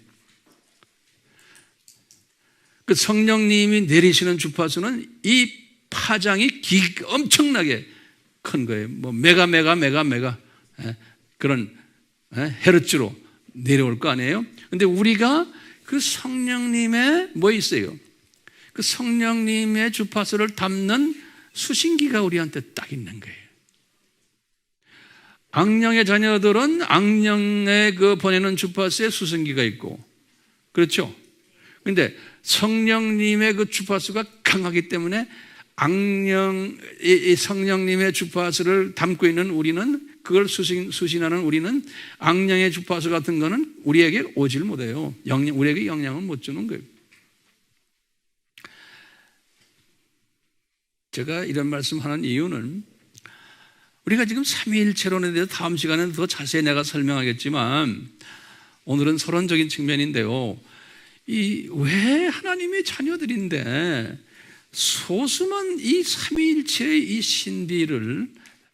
그 성령님이 내리시는 주파수는 이 파장이 엄청나게 큰 거예요. 메가 그런 헤르츠로 내려올 거 아니에요? 근데 우리가 그 성령님의 있어요? 그 성령님의 주파수를 담는 수신기가 우리한테 딱 있는 거예요. 악령의 자녀들은 악령의 그 보내는 주파수에 수신기가 있고, 그렇죠? 근데 성령님의 그 주파수가 강하기 때문에 이 성령님의 주파수를 담고 있는 우리는, 그걸 수신하는 우리는 악령의 주파수 같은 거는 우리에게 오질 못해요. 우리에게 영향을 못 주는 거예요. 제가 이런 말씀하는 이유는 우리가 지금 삼위일체론에 대해서 다음 시간에는 더 자세히 내가 설명하겠지만 오늘은 서론적인 측면인데요. 왜 하나님의 자녀들인데 소수만 이 삼위일체의 이 신비를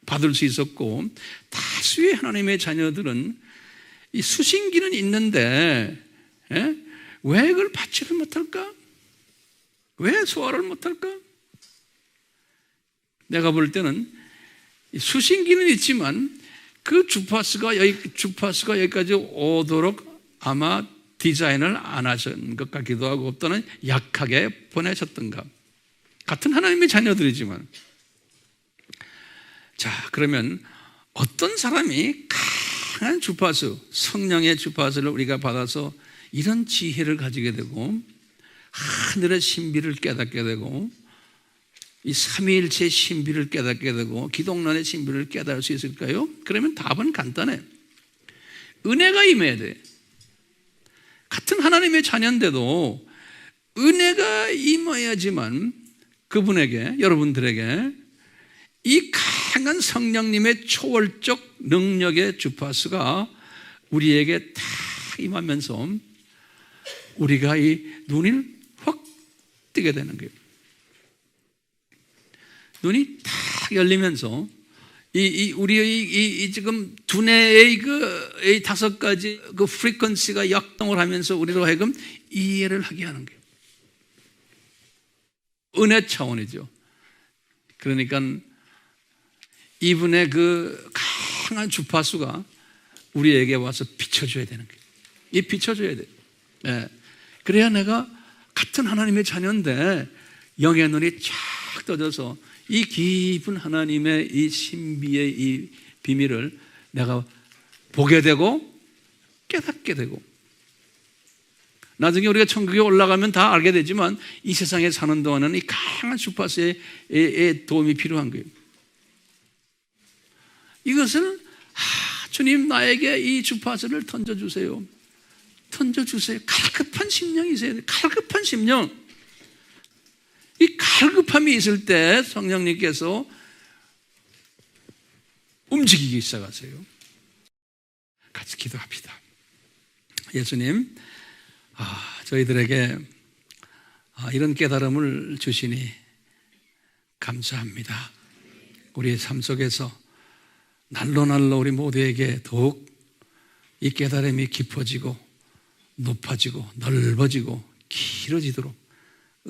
받을 수 있었고 다수의 하나님의 자녀들은 이 수신기는 있는데 왜 그걸 받지를 못할까? 왜 소화를 못할까? 내가 볼 때는 수신기는 있지만 그 주파수가 여기까지 오도록 아마 디자인을 안 하신 것 같기도 하고 또는 약하게 보내셨던가. 같은 하나님의 자녀들이지만. 자, 그러면 어떤 사람이 강한 주파수, 성령의 주파수를 우리가 받아서 이런 지혜를 가지게 되고 하늘의 신비를 깨닫게 되고 이 삼위일체의 신비를 깨닫게 되고 기독론의 신비를 깨달을 수 있을까요? 그러면 답은 간단해. 은혜가 임해야 돼. 같은 하나님의 자녀인데도 은혜가 임해야지만 그분에게, 여러분들에게 이 강한 성령님의 초월적 능력의 주파수가 우리에게 다 임하면서 우리가 이 눈이 확 뜨게 되는 거예요. 눈이 탁 열리면서 우리의 지금 두뇌의 이 5가지 그 프리퀀시가 역동을 하면서 우리로 하여금 이해를 하게 하는 거예요. 은혜 차원이죠. 그러니까 이분의 그 강한 주파수가 우리에게 와서 비춰줘야 되는 거예요. 비춰줘야 돼요. 네. 그래야 내가 같은 하나님의 자녀인데 영의 눈이 쫙 떠져서 이 깊은 하나님의 이 신비의 이 비밀을 내가 보게 되고 깨닫게 되고 나중에 우리가 천국에 올라가면 다 알게 되지만 이 세상에 사는 동안은 이 강한 주파수의 도움이 필요한 거예요. 이것을 주님 나에게 이 주파수를 던져주세요. 던져주세요. 갈급한 심령이 있어야 돼요. 갈급한 심령. 이 갈급함이 있을 때 성령님께서 움직이기 시작하세요. 같이 기도합시다. 예수님, 저희들에게 이런 깨달음을 주시니 감사합니다. 우리의 삶 속에서 날로 우리 모두에게 더욱 이 깨달음이 깊어지고 높아지고 넓어지고 길어지도록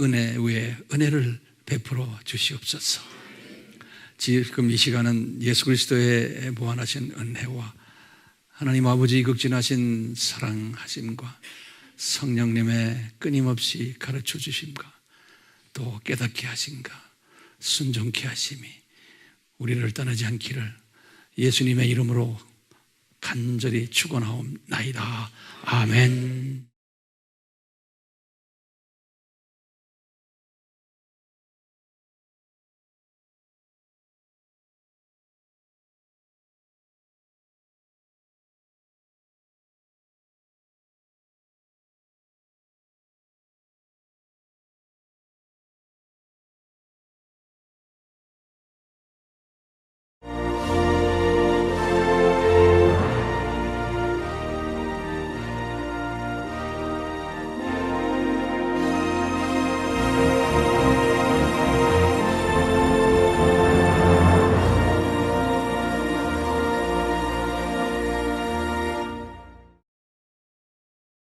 은혜 위에 은혜를 베풀어 주시옵소서. 지금 이 시간은 예수 그리스도의 무한하신 은혜와 하나님 아버지 극진하신 사랑하심과 성령님의 끊임없이 가르쳐 주심과 또 깨닫게 하심과 순종케 하심이 우리를 떠나지 않기를 예수님의 이름으로 간절히 축원하옵나이다. 아멘.